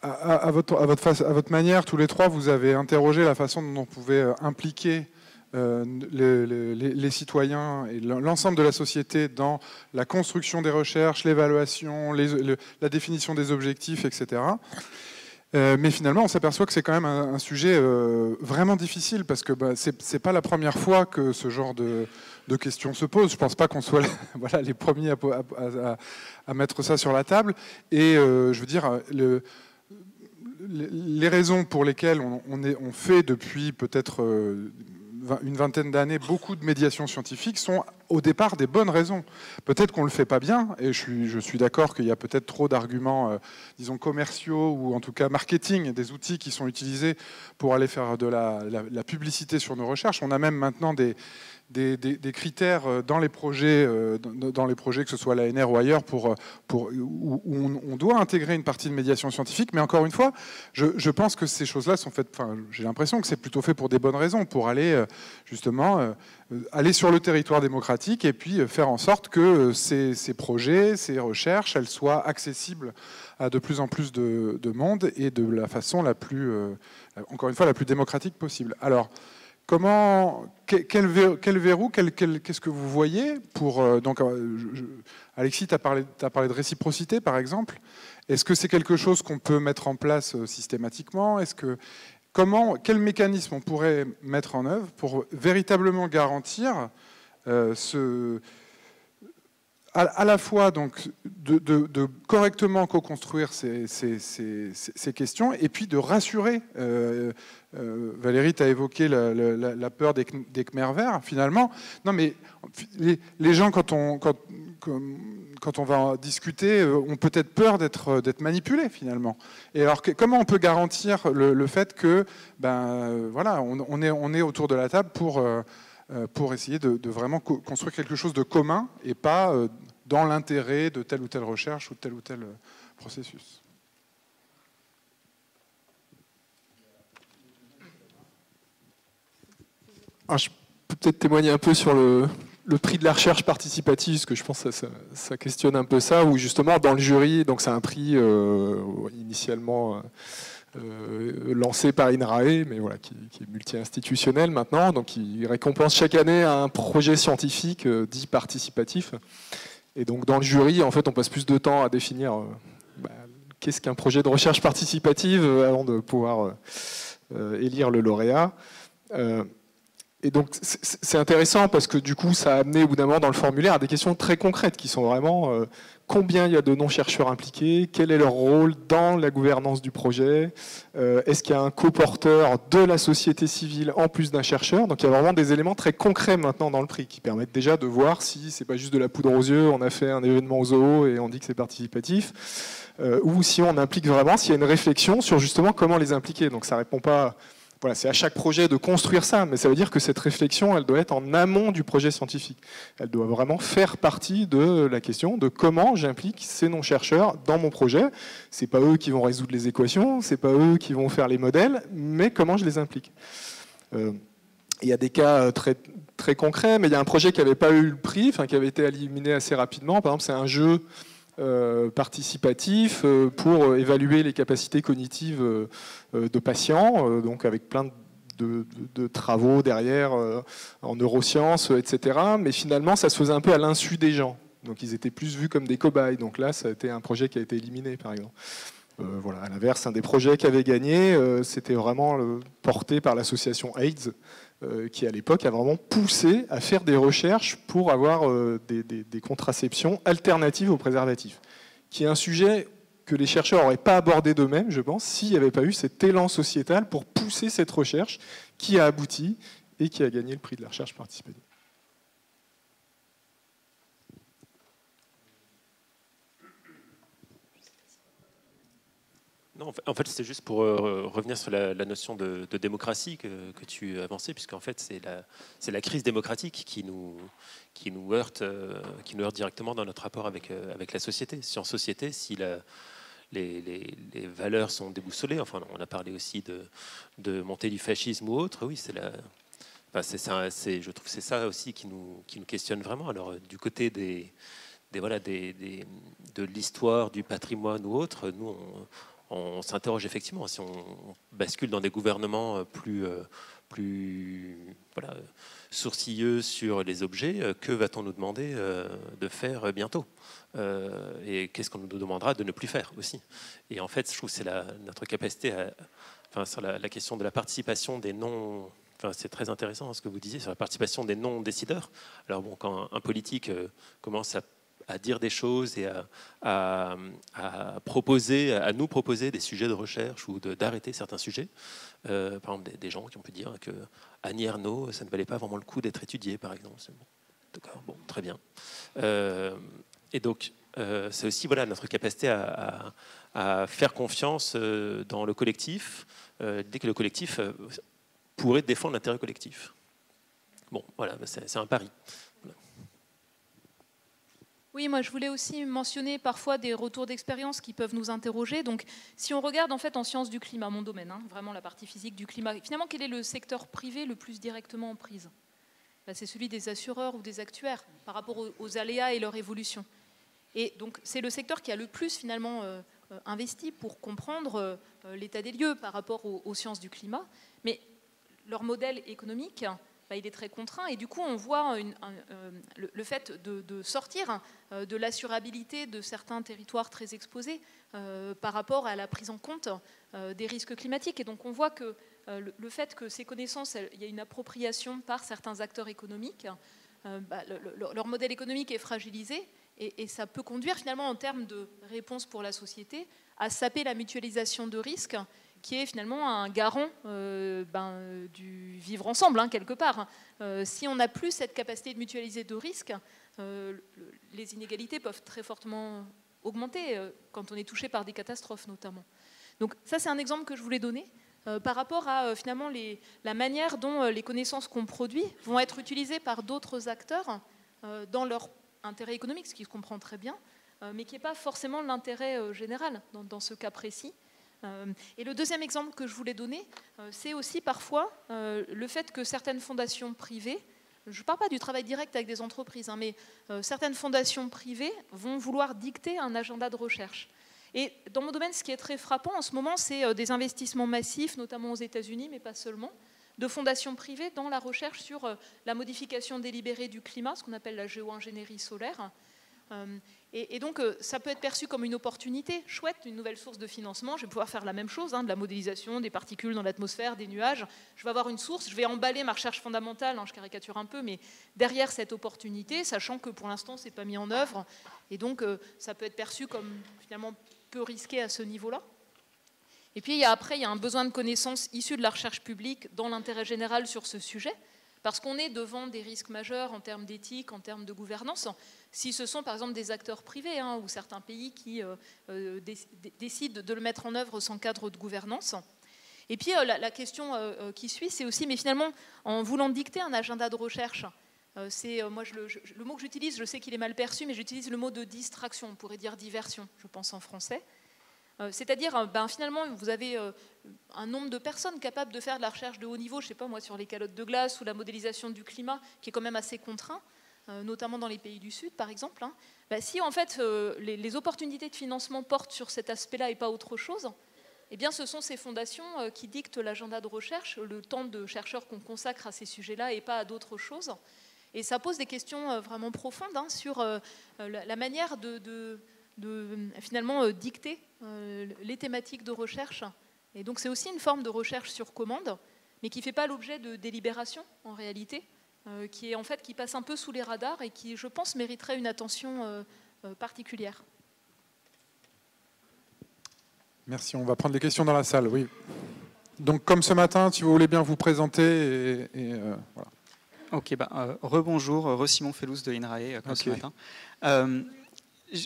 à votre manière, tous les trois, vous avez interrogé la façon dont on pouvait impliquer les citoyens et l'ensemble de la société dans la construction des recherches, l'évaluation, la définition des objectifs, etc. Mais finalement, on s'aperçoit que c'est quand même un sujet vraiment difficile parce que c'est pas la première fois que ce genre de questions se posent. Je pense pas qu'on soit voilà, les premiers à mettre ça sur la table. Et je veux dire, les raisons pour lesquelles on fait depuis peut-être une vingtaine d'années beaucoup de médiation scientifique sont au départ des bonnes raisons. Peut-être qu'on ne le fait pas bien, et je suis d'accord qu'il y a peut-être trop d'arguments, disons, commerciaux ou en tout cas marketing, des outils qui sont utilisés pour aller faire de la publicité sur nos recherches. On a même maintenant des critères dans les projets, que ce soit à l'ANR ou ailleurs, où on doit intégrer une partie de médiation scientifique. Mais encore une fois, je pense que ces choses-là sont faites, enfin, j'ai l'impression que c'est plutôt fait pour des bonnes raisons, pour aller justement aller sur le territoire démocratique et puis faire en sorte que ces projets, ces recherches, elles soient accessibles à de plus en plus de monde et de la façon la plus, encore une fois, la plus démocratique possible. Alors, quel verrou, qu'est-ce que vous voyez pour donc Alexis, tu as parlé de réciprocité par exemple. Est-ce que c'est quelque chose qu'on peut mettre en place systématiquement? Quel mécanisme on pourrait mettre en œuvre pour véritablement garantir à la fois donc de correctement co-construire ces questions et puis de rassurer. Valérie, tu as évoqué la peur des Khmers verts, finalement. Non, mais les gens, quand on va discuter, ont peut-être peur d'être manipulés, finalement. Et alors, comment on peut garantir le fait que, voilà, on est autour de la table pour essayer de vraiment construire quelque chose de commun et pas dans l'intérêt de telle ou telle recherche ou tel processus. Alors, je peux peut-être témoigner un peu sur le prix de la recherche participative, parce que je pense que ça questionne un peu ça, où justement dans le jury, donc c'est un prix initialement lancé par INRAE, mais voilà, qui est multi-institutionnel maintenant, donc qui récompense chaque année un projet scientifique dit participatif. Et donc dans le jury, en fait, on passe plus de temps à définir qu'est-ce qu'un projet de recherche participative avant de pouvoir élire le lauréat. Et donc c'est intéressant parce que du coup ça a amené au bout d'un moment dans le formulaire à des questions très concrètes qui sont vraiment combien il y a de non-chercheurs impliqués, quel est leur rôle dans la gouvernance du projet, est-ce qu'il y a un coporteur de la société civile en plus d'un chercheur. Donc il y a vraiment des éléments très concrets maintenant dans le prix qui permettent déjà de voir si c'est pas juste de la poudre aux yeux, on a fait un événement au zoo et on dit que c'est participatif, ou si on implique vraiment, s'il y a une réflexion sur justement comment les impliquer. Donc ça répond pas... Voilà, c'est à chaque projet de construire ça, mais ça veut dire que cette réflexion, elle doit être en amont du projet scientifique. Elle doit vraiment faire partie de la question de comment j'implique ces non-chercheurs dans mon projet. C'est pas eux qui vont résoudre les équations, c'est pas eux qui vont faire les modèles, mais comment je les implique. Il y a des cas très, très concrets, mais il y a un projet qui n'avait pas eu le prix, enfin, qui avait été éliminé assez rapidement. Par exemple, c'est un jeu participatif pour évaluer les capacités cognitives de patients, donc avec plein de travaux derrière en neurosciences, etc. Mais finalement, ça se faisait un peu à l'insu des gens. Donc ils étaient plus vus comme des cobayes. Donc là, ça a été un projet qui a été éliminé, par exemple. Voilà. À l'inverse, un des projets qui avait gagné, c'était vraiment porté par l'association AIDS, qui à l'époque a vraiment poussé à faire des recherches pour avoir des contraceptions alternatives aux préservatifs, qui est un sujet que les chercheurs n'auraient pas abordé d'eux-mêmes, je pense, s'il n'y avait pas eu cet élan sociétal pour pousser cette recherche qui a abouti et qui a gagné le prix de la recherche participative. Non, en fait, c'était juste pour revenir sur la notion de démocratie que tu avançais, puisqu'en fait, c'est la crise démocratique qui nous heurte directement dans notre rapport avec la société. Si en société, si les valeurs sont déboussolées, enfin, on a parlé aussi de montée du fascisme ou autre, oui, je trouve que c'est ça aussi qui nous questionne vraiment. Alors, du côté de l'histoire, du patrimoine ou autre, nous, on s'interroge effectivement, si on bascule dans des gouvernements plus voilà, sourcilleux sur les objets, que va-t-on nous demander de faire bientôt et qu'est-ce qu'on nous demandera de ne plus faire aussi. Et en fait, je trouve que c'est notre capacité sur la question de la participation des non... Enfin, c'est très intéressant ce que vous disiez sur la participation des non-décideurs. Alors bon, quand un politique commence à dire des choses et à nous proposer des sujets de recherche ou d'arrêter certains sujets. Par exemple, des gens qui ont pu dire que Annie Ernaux, ça ne valait pas vraiment le coup d'être étudié, par exemple. Bon, d'accord, bon, très bien. Et donc, c'est aussi voilà, notre capacité à faire confiance dans le collectif, dès que le collectif pourrait défendre l'intérêt collectif. Bon, voilà, c'est un pari. Oui, moi je voulais aussi mentionner parfois des retours d'expérience qui peuvent nous interroger. Donc, si on regarde en fait en sciences du climat, mon domaine, vraiment la partie physique du climat, finalement quel est le secteur privé le plus directement en prise? C'est celui des assureurs ou des actuaires par rapport aux aléas et leur évolution. Et donc c'est le secteur qui a le plus finalement investi pour comprendre l'état des lieux par rapport aux sciences du climat. Mais leur modèle économique, il est très contraint et du coup on voit le fait de sortir de l'assurabilité de certains territoires très exposés par rapport à la prise en compte des risques climatiques. Et donc on voit que le fait que ces connaissances, il y a une appropriation par certains acteurs économiques, leur modèle économique est fragilisé et ça peut conduire finalement en termes de réponse pour la société à saper la mutualisation de risques qui est finalement un garant du vivre ensemble, quelque part. Si on n'a plus cette capacité de mutualiser de risques, les inégalités peuvent très fortement augmenter quand on est touché par des catastrophes notamment. Donc ça, c'est un exemple que je voulais donner par rapport à finalement la manière dont les connaissances qu'on produit vont être utilisées par d'autres acteurs dans leur intérêt économique, ce qui se comprend très bien, mais qui n'est pas forcément l'intérêt général dans ce cas précis. Et le deuxième exemple que je voulais donner, c'est aussi parfois le fait que certaines fondations privées, je ne parle pas du travail direct avec des entreprises, mais certaines fondations privées vont vouloir dicter un agenda de recherche. Et dans mon domaine, ce qui est très frappant en ce moment, c'est des investissements massifs, notamment aux États-Unis, mais pas seulement, de fondations privées dans la recherche sur la modification délibérée du climat, ce qu'on appelle la géo-ingénierie solaire. Et donc, ça peut être perçu comme une opportunité chouette, une nouvelle source de financement. Je vais pouvoir faire la même chose, de la modélisation des particules dans l'atmosphère, des nuages. Je vais avoir une source, je vais emballer ma recherche fondamentale, je caricature un peu, mais derrière cette opportunité, sachant que pour l'instant, ce n'est pas mis en œuvre. Et donc, ça peut être perçu comme finalement peu risqué à ce niveau-là. Et puis, après, il y a un besoin de connaissances issues de la recherche publique dans l'intérêt général sur ce sujet. Parce qu'on est devant des risques majeurs en termes d'éthique, en termes de gouvernance, si ce sont par exemple des acteurs privés ou certains pays qui décident de le mettre en œuvre sans cadre de gouvernance. Et puis la question qui suit, c'est aussi, mais finalement, en voulant dicter un agenda de recherche, moi, le mot que j'utilise, je sais qu'il est mal perçu, mais j'utilise le mot de distraction, on pourrait dire diversion, je pense en français. C'est-à-dire, finalement, vous avez un nombre de personnes capables de faire de la recherche de haut niveau, je ne sais pas moi, sur les calottes de glace ou la modélisation du climat, qui est quand même assez contraint, notamment dans les pays du Sud, par exemple. Si, en fait, les opportunités de financement portent sur cet aspect-là et pas autre chose, eh bien, ce sont ces fondations qui dictent l'agenda de recherche, le temps de chercheurs qu'on consacre à ces sujets-là et pas à d'autres choses. Et ça pose des questions vraiment profondes sur la manière de finalement dicter les thématiques de recherche. Et donc c'est aussi une forme de recherche sur commande, mais qui ne fait pas l'objet de délibération en réalité, qui passe un peu sous les radars et qui, je pense, mériterait une attention particulière. Merci, on va prendre des questions dans la salle, oui. Donc comme ce matin, si vous voulez bien vous présenter, voilà. Ok, rebonjour, Simon Fellous de INRAE, comme ce matin.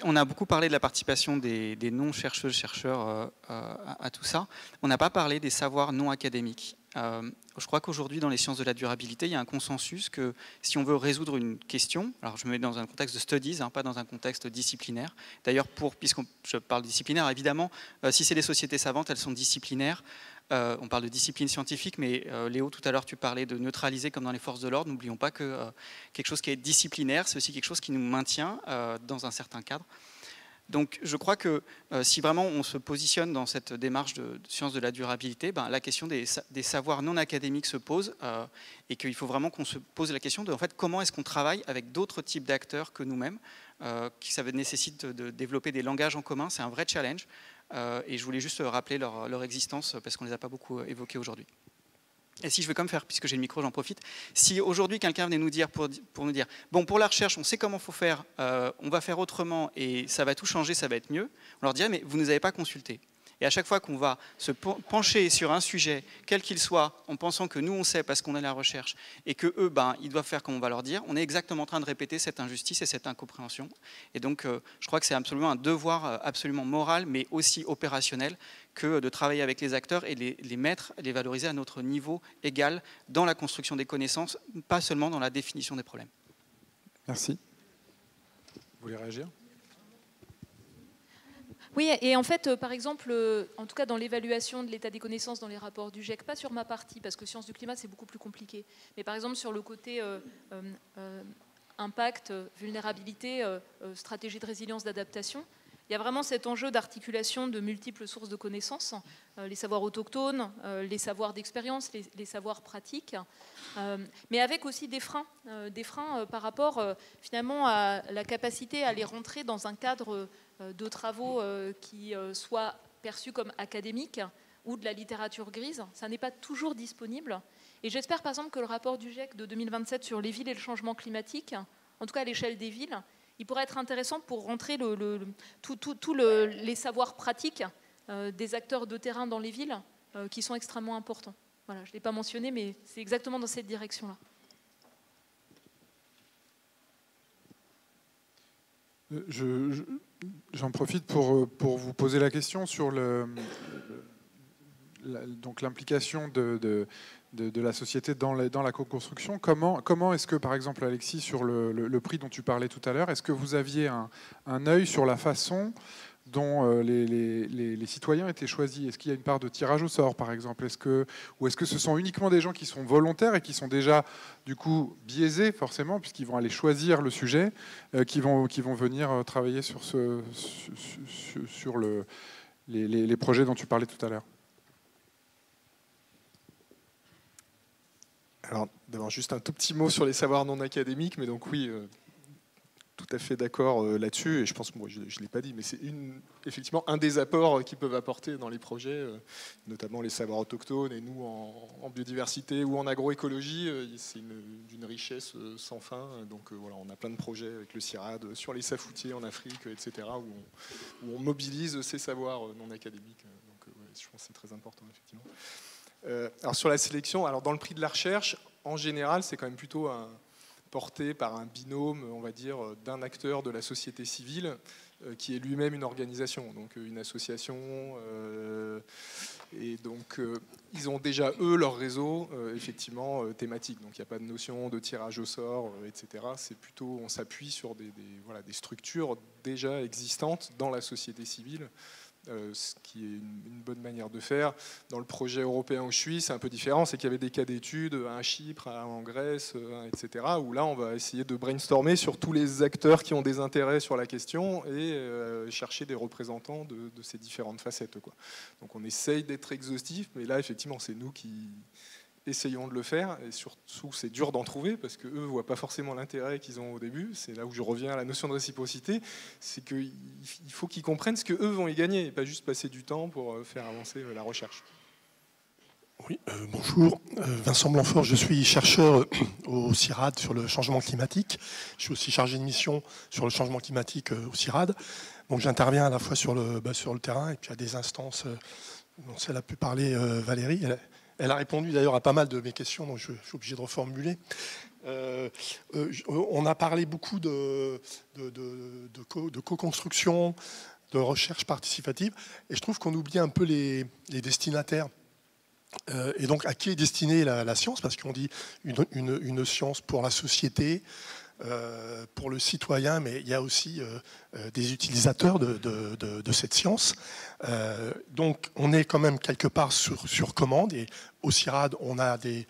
On a beaucoup parlé de la participation des non-chercheurs à tout ça. On n'a pas parlé des savoirs non académiques. Je crois qu'aujourd'hui, dans les sciences de la durabilité, il y a un consensus que si on veut résoudre une question, alors je me mets dans un contexte de studies, pas dans un contexte disciplinaire. D'ailleurs, puisque je parle disciplinaire, évidemment, si c'est des sociétés savantes, elles sont disciplinaires. On parle de discipline scientifique, mais Léo, tout à l'heure, tu parlais de neutraliser comme dans les forces de l'ordre. N'oublions pas que quelque chose qui est disciplinaire, c'est aussi quelque chose qui nous maintient dans un certain cadre. Donc je crois que si vraiment on se positionne dans cette démarche de sciences de la durabilité, la question des savoirs non académiques se pose et qu'il faut vraiment qu'on se pose la question de en fait, comment est-ce qu'on travaille avec d'autres types d'acteurs que nous-mêmes, ça nécessite de développer des langages en commun, c'est un vrai challenge et je voulais juste rappeler leur existence parce qu'on ne les a pas beaucoup évoqués aujourd'hui. Et si je veux comme faire, puisque j'ai le micro, j'en profite, si aujourd'hui quelqu'un venait nous dire pour nous dire bon, pour la recherche, on sait comment il faut faire, on va faire autrement et ça va tout changer, ça va être mieux, on leur dirait mais vous ne nous avez pas consulté. Et à chaque fois qu'on va se pencher sur un sujet, quel qu'il soit, en pensant que nous on sait parce qu'on est à la recherche et que eux, ils doivent faire comme on va leur dire, on est exactement en train de répéter cette injustice et cette incompréhension. Et donc je crois que c'est absolument un devoir absolument moral, mais aussi opérationnel, que de travailler avec les acteurs et les mettre, les valoriser à notre niveau égal dans la construction des connaissances, pas seulement dans la définition des problèmes. Merci. Vous voulez réagir ? Oui, et en fait, par exemple, en tout cas dans l'évaluation de l'état des connaissances dans les rapports du GIEC, pas sur ma partie, parce que sciences du climat, c'est beaucoup plus compliqué, mais par exemple sur le côté impact, vulnérabilité, stratégie de résilience, d'adaptation, il y a vraiment cet enjeu d'articulation de multiples sources de connaissances, les savoirs autochtones, les savoirs d'expérience, les savoirs pratiques, mais avec aussi des freins par rapport finalement à la capacité à les rentrer dans un cadre de travaux qui soient perçus comme académiques ou de la littérature grise. Ça n'est pas toujours disponible. Et j'espère par exemple que le rapport du GIEC de 2027 sur les villes et le changement climatique, en tout cas à l'échelle des villes, il pourrait être intéressant pour rentrer les savoirs pratiques des acteurs de terrain dans les villes qui sont extrêmement importants. Voilà, je ne l'ai pas mentionné, mais c'est exactement dans cette direction-là. J'en profite pour vous poser la question sur donc l'implication de la société dans la co-construction. Comment est-ce que, par exemple, Alexis, sur le prix dont tu parlais tout à l'heure, est-ce que vous aviez un œil sur la façon dont les citoyens étaient choisis? Est-ce qu'il y a une part de tirage au sort, par exemple? Ou est-ce que ce sont uniquement des gens qui sont volontaires et qui sont déjà, du coup, biaisés, forcément, puisqu'ils vont aller choisir le sujet, qui vont venir travailler sur les projets dont tu parlais tout à l'heure? Alors, d'abord, juste un tout petit mot sur les savoirs non académiques, mais donc oui, tout à fait d'accord là-dessus, et je pense que moi, je ne l'ai pas dit, mais c'est effectivement un des apports qu'ils peuvent apporter dans les projets, notamment les savoirs autochtones, et nous, en biodiversité ou en agroécologie, c'est d'une richesse sans fin. Donc voilà, on a plein de projets avec le CIRAD sur les safoutiers en Afrique, etc., où on mobilise ces savoirs non académiques. Donc ouais, je pense que c'est très important, effectivement. Alors sur la sélection, alors dans le prix de la recherche, en général, c'est quand même plutôt porté par un binôme, on va dire, d'un acteur de la société civile qui est lui-même une organisation, donc une association. Et donc, ils ont déjà, eux, leur réseau, effectivement, thématique. Donc, il n'y a pas de notion de tirage au sort, etc. C'est plutôt, on s'appuie sur des structures déjà existantes dans la société civile. Ce qui est une bonne manière de faire. Dans le projet européen où je suis, c'est un peu différent, c'est qu'il y avait des cas d'études à Chypre, en Grèce, etc., où là, on va essayer de brainstormer sur tous les acteurs qui ont des intérêts sur la question et chercher des représentants de ces différentes facettes, quoi. Donc on essaye d'être exhaustif, mais là, effectivement, c'est nous qui essayons de le faire, et surtout c'est dur d'en trouver parce qu'eux ne voient pas forcément l'intérêt qu'ils ont au début. C'est là où je reviens à la notion de réciprocité, c'est qu'il faut qu'ils comprennent ce qu'eux vont y gagner et pas juste passer du temps pour faire avancer la recherche. Oui, bonjour, Vincent Blanfort, je suis chercheur au CIRAD sur le changement climatique. Je suis aussi chargé de mission sur le changement climatique au CIRAD. Donc j'interviens à la fois sur le terrain et puis à des instances dont celle a pu parler Valérie. Elle a répondu d'ailleurs à pas mal de mes questions, donc je suis obligé de reformuler. On a parlé beaucoup de co-construction, de recherche participative, et je trouve qu'on oublie un peu les destinataires. Et donc, à qui est destinée la science? Parce qu'on dit une science pour la société, pour le citoyen, mais il y a aussi des utilisateurs de cette science. Donc on est quand même quelque part sur commande, et au CIRAD, on a des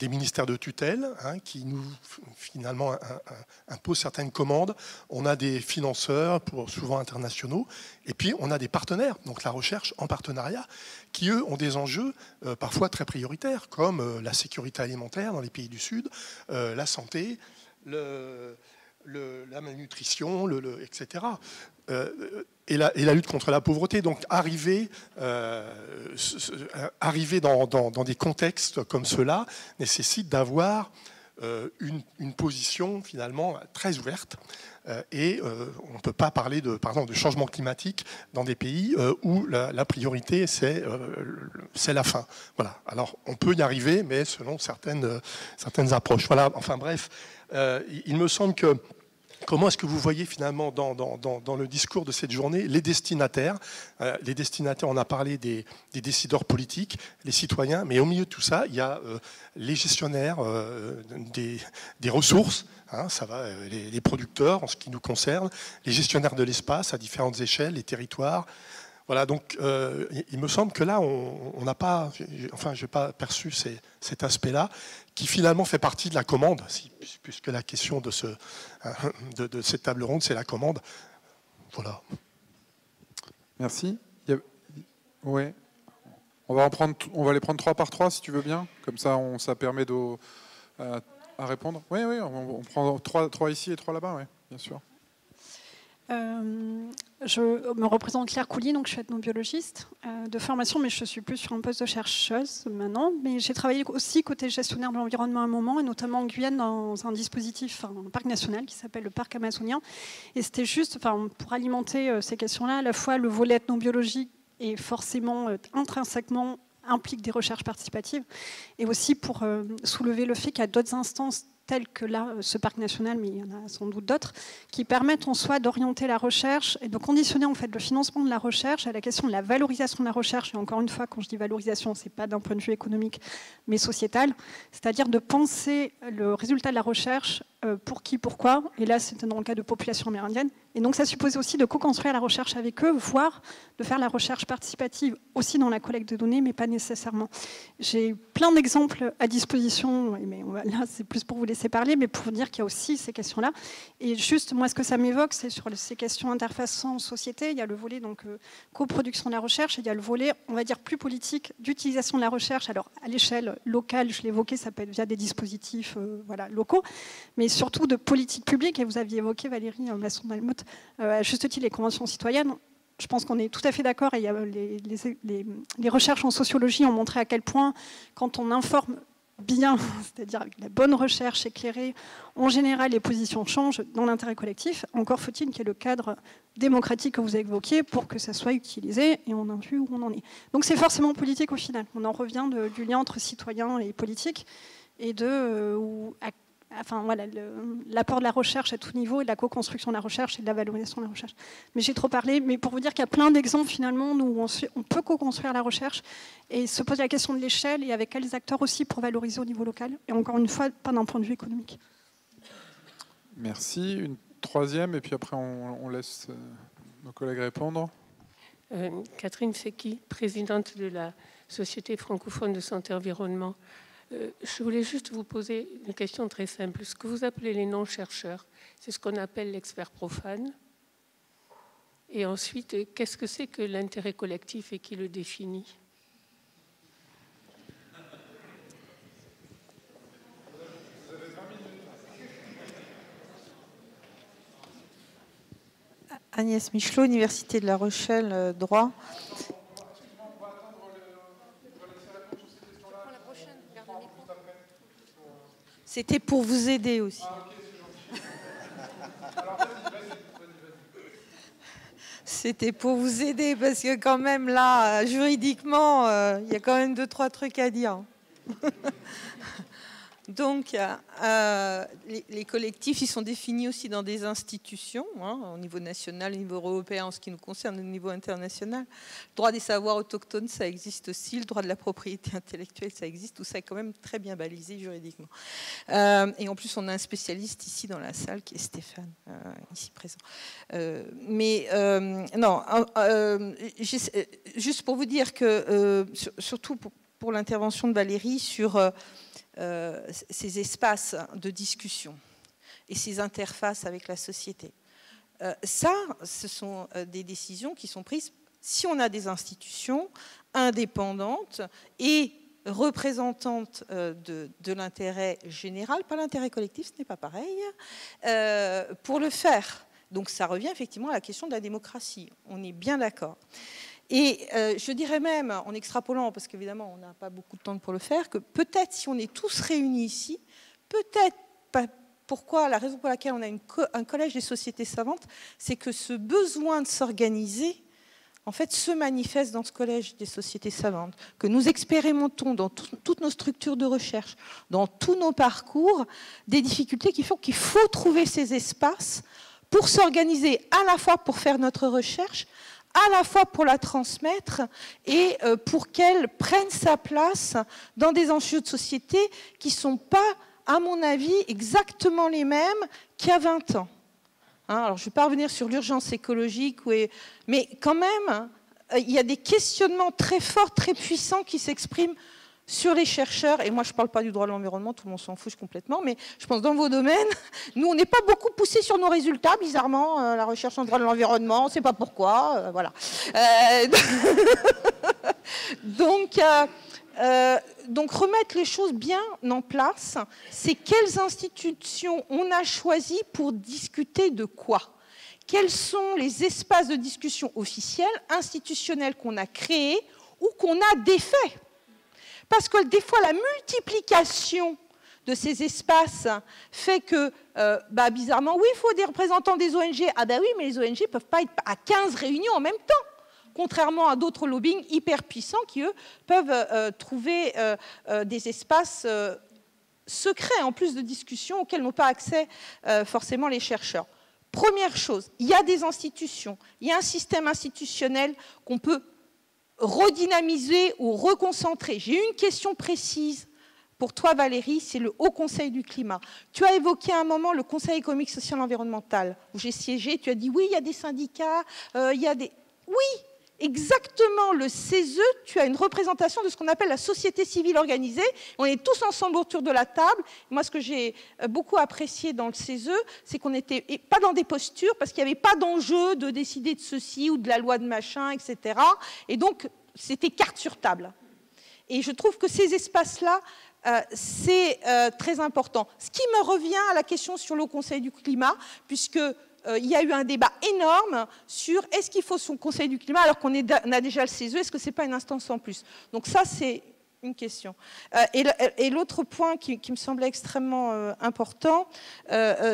ministères de tutelle qui nous finalement imposent certaines commandes. On a des financeurs, souvent internationaux, et puis on a des partenaires, donc la recherche en partenariat, qui eux ont des enjeux parfois très prioritaires, comme la sécurité alimentaire dans les pays du Sud, la santé, la malnutrition, etc. Et la lutte contre la pauvreté. Donc arriver dans des contextes comme cela nécessite d'avoir une position finalement très ouverte. Et on ne peut pas parler par exemple, de changement climatique dans des pays où la priorité c'est la faim. Voilà. Alors on peut y arriver, mais selon certaines approches. Voilà. Enfin bref, il me semble que comment est-ce que vous voyez finalement dans le discours de cette journée les destinataires? Les destinataires, on a parlé des décideurs politiques, les citoyens, mais au milieu de tout ça, il y a les gestionnaires des ressources, ça va, les producteurs en ce qui nous concerne, les gestionnaires de l'espace à différentes échelles, les territoires. Voilà, donc il me semble que là, on n'a pas, enfin, je n'ai pas perçu cet aspect-là, qui finalement fait partie de la commande, puisque la question de cette table ronde, c'est la commande. Voilà. Merci. Ouais. On va les prendre 3 par 3, si tu veux bien. Comme ça, ça permet à répondre. Oui, on prend 3 ici et 3 là-bas, oui, bien sûr. Je me représente Claire Couly, donc je suis ethnobiologiste de formation, mais je suis plus sur un poste de chercheuse maintenant. Mais j'ai travaillé aussi côté gestionnaire de l'environnement à un moment, et notamment en Guyane dans un dispositif, un parc national qui s'appelle le parc amazonien. Et c'était juste, pour alimenter ces questions-là, à la fois le volet ethnobiologique est forcément intrinsèquement implique des recherches participatives, et aussi pour soulever le fait qu'il y a d'autres instances tels que là, ce parc national, mais il y en a sans doute d'autres, qui permettent en soi d'orienter la recherche et de conditionner en fait le financement de la recherche à la question de la valorisation de la recherche. Et encore une fois, quand je dis valorisation, ce n'est pas d'un point de vue économique, mais sociétal, c'est-à-dire de penser le résultat de la recherche pour qui, pourquoi. Et là, c'était dans le cas de populations amérindiennes. Et donc, ça suppose aussi de co-construire la recherche avec eux, voire de faire la recherche participative aussi dans la collecte de données, mais pas nécessairement. J'ai plein d'exemples à disposition, mais là, c'est plus pour vous laisser parler, mais pour vous dire qu'il y a aussi ces questions-là. Et juste, moi, ce que ça m'évoque, c'est sur ces questions interface en société. Il y a le volet donc coproduction de la recherche, et il y a le volet, on va dire, plus politique d'utilisation de la recherche. Alors, à l'échelle locale, je l'ai évoqué, ça peut être via des dispositifs locaux, mais surtout de politique publique. Et vous aviez évoqué, Valérie Masson-Delmotte, à juste titre, les conventions citoyennes. Je pense qu'on est tout à fait d'accord. Et les recherches en sociologie ont montré à quel point, quand on informe bien, c'est-à-dire avec la bonne recherche éclairée, en général, les positions changent dans l'intérêt collectif. Encore faut-il qu'il y ait le cadre démocratique que vous avez évoqué pour que ça soit utilisé, et on a vu où on en est. Donc c'est forcément politique au final. On en revient du lien entre citoyens et politique, et l'apport de la recherche à tout niveau, et de la co-construction de la recherche et de la valorisation de la recherche. Mais j'ai trop parlé, mais pour vous dire qu'il y a plein d'exemples finalement où on peut co-construire la recherche et se poser la question de l'échelle, et avec quels acteurs aussi pour valoriser au niveau local. Et encore une fois, pas d'un point de vue économique. Merci. Une troisième, et puis après on laisse nos collègues répondre. Catherine Secchi, présidente de la Société francophone de santé environnement. Je voulais juste vous poser une question très simple. Ce que vous appelez les non-chercheurs, c'est ce qu'on appelle l'expert profane. Et ensuite, qu'est-ce que c'est que l'intérêt collectif et qui le définit ? Agnès Michelot, Université de La Rochelle, droit. C'était pour vous aider aussi. C'était pour vous aider parce que quand même là, juridiquement, il y a quand même 2-3 trucs à dire. Donc, les collectifs, ils sont définis aussi dans des institutions, hein, au niveau national, au niveau européen, en ce qui nous concerne, au niveau international. Le droit des savoirs autochtones, ça existe aussi. Le droit de la propriété intellectuelle, ça existe. Tout ça est quand même très bien balisé juridiquement. Et en plus, on a un spécialiste ici dans la salle, qui est Stéphane, ici présent. Non, juste pour vous dire que, surtout pour l'intervention de Valérie sur ces espaces de discussion et ces interfaces avec la société. Ça, ce sont des décisions qui sont prises si on a des institutions indépendantes et représentantes de l'intérêt général, pas l'intérêt collectif, ce n'est pas pareil, pour le faire. Donc ça revient effectivement à la question de la démocratie. On est bien d'accord. Et je dirais même, en extrapolant, parce qu'évidemment on n'a pas beaucoup de temps pour le faire, que peut-être si on est tous réunis ici, peut-être pas. Pourquoi, la raison pour laquelle on a un collège des sociétés savantes, c'est que ce besoin de s'organiser, en fait, se manifeste dans ce collège des sociétés savantes, que nous expérimentons dans toutes nos structures de recherche, dans tous nos parcours, des difficultés qui font qu'il faut trouver ces espaces pour s'organiser à la fois pour faire notre recherche, à la fois pour la transmettre et pour qu'elle prenne sa place dans des enjeux de société qui ne sont pas, à mon avis, exactement les mêmes qu'il y a 20 ans. Hein, alors, je ne vais pas revenir sur l'urgence écologique, mais quand même, il y a des questionnements très forts, très puissants qui s'expriment sur les chercheurs, et moi je ne parle pas du droit de l'environnement, tout le monde s'en fiche complètement, mais je pense dans vos domaines, nous on n'est pas beaucoup poussé sur nos résultats, bizarrement, la recherche en droit de l'environnement, on ne sait pas pourquoi, voilà. Donc remettre les choses bien en place, c'est quelles institutions on a choisi pour discuter de quoi ? Quels sont les espaces de discussion officiels, institutionnels qu'on a créés ou qu'on a défaits ? Parce que des fois, la multiplication de ces espaces fait que, bizarrement, oui, il faut des représentants des ONG. Ah ben oui, mais les ONG ne peuvent pas être à 15 réunions en même temps, contrairement à d'autres lobbying hyper puissants qui, eux, peuvent trouver des espaces secrets, en plus de discussions, auxquels n'ont pas accès forcément les chercheurs. Première chose, il y a des institutions, il y a un système institutionnel qu'on peut redynamiser ou reconcentrer. J'ai une question précise pour toi, Valérie, c'est le Haut Conseil du climat. Tu as évoqué à un moment le Conseil économique, social et environnemental, où j'ai siégé. Tu as dit, oui, il y a des syndicats, il y a des... Oui, exactement, le CESE, tu as une représentation de ce qu'on appelle la société civile organisée. On est tous ensemble autour de la table. Moi, ce que j'ai beaucoup apprécié dans le CESE, c'est qu'on n'était pas dans des postures, parce qu'il n'y avait pas d'enjeu de décider de ceci ou de la loi de machin, etc. Et donc, c'était carte sur table. Et je trouve que ces espaces-là, c'est très important. Ce qui me revient à la question sur le Conseil du climat, puisque il y a eu un débat énorme sur est-ce qu'il faut son Conseil du climat alors qu'on a déjà le CESE, est-ce que ce n'est pas une instance en plus? Donc ça, c'est une question. Et l'autre point qui me semblait extrêmement important,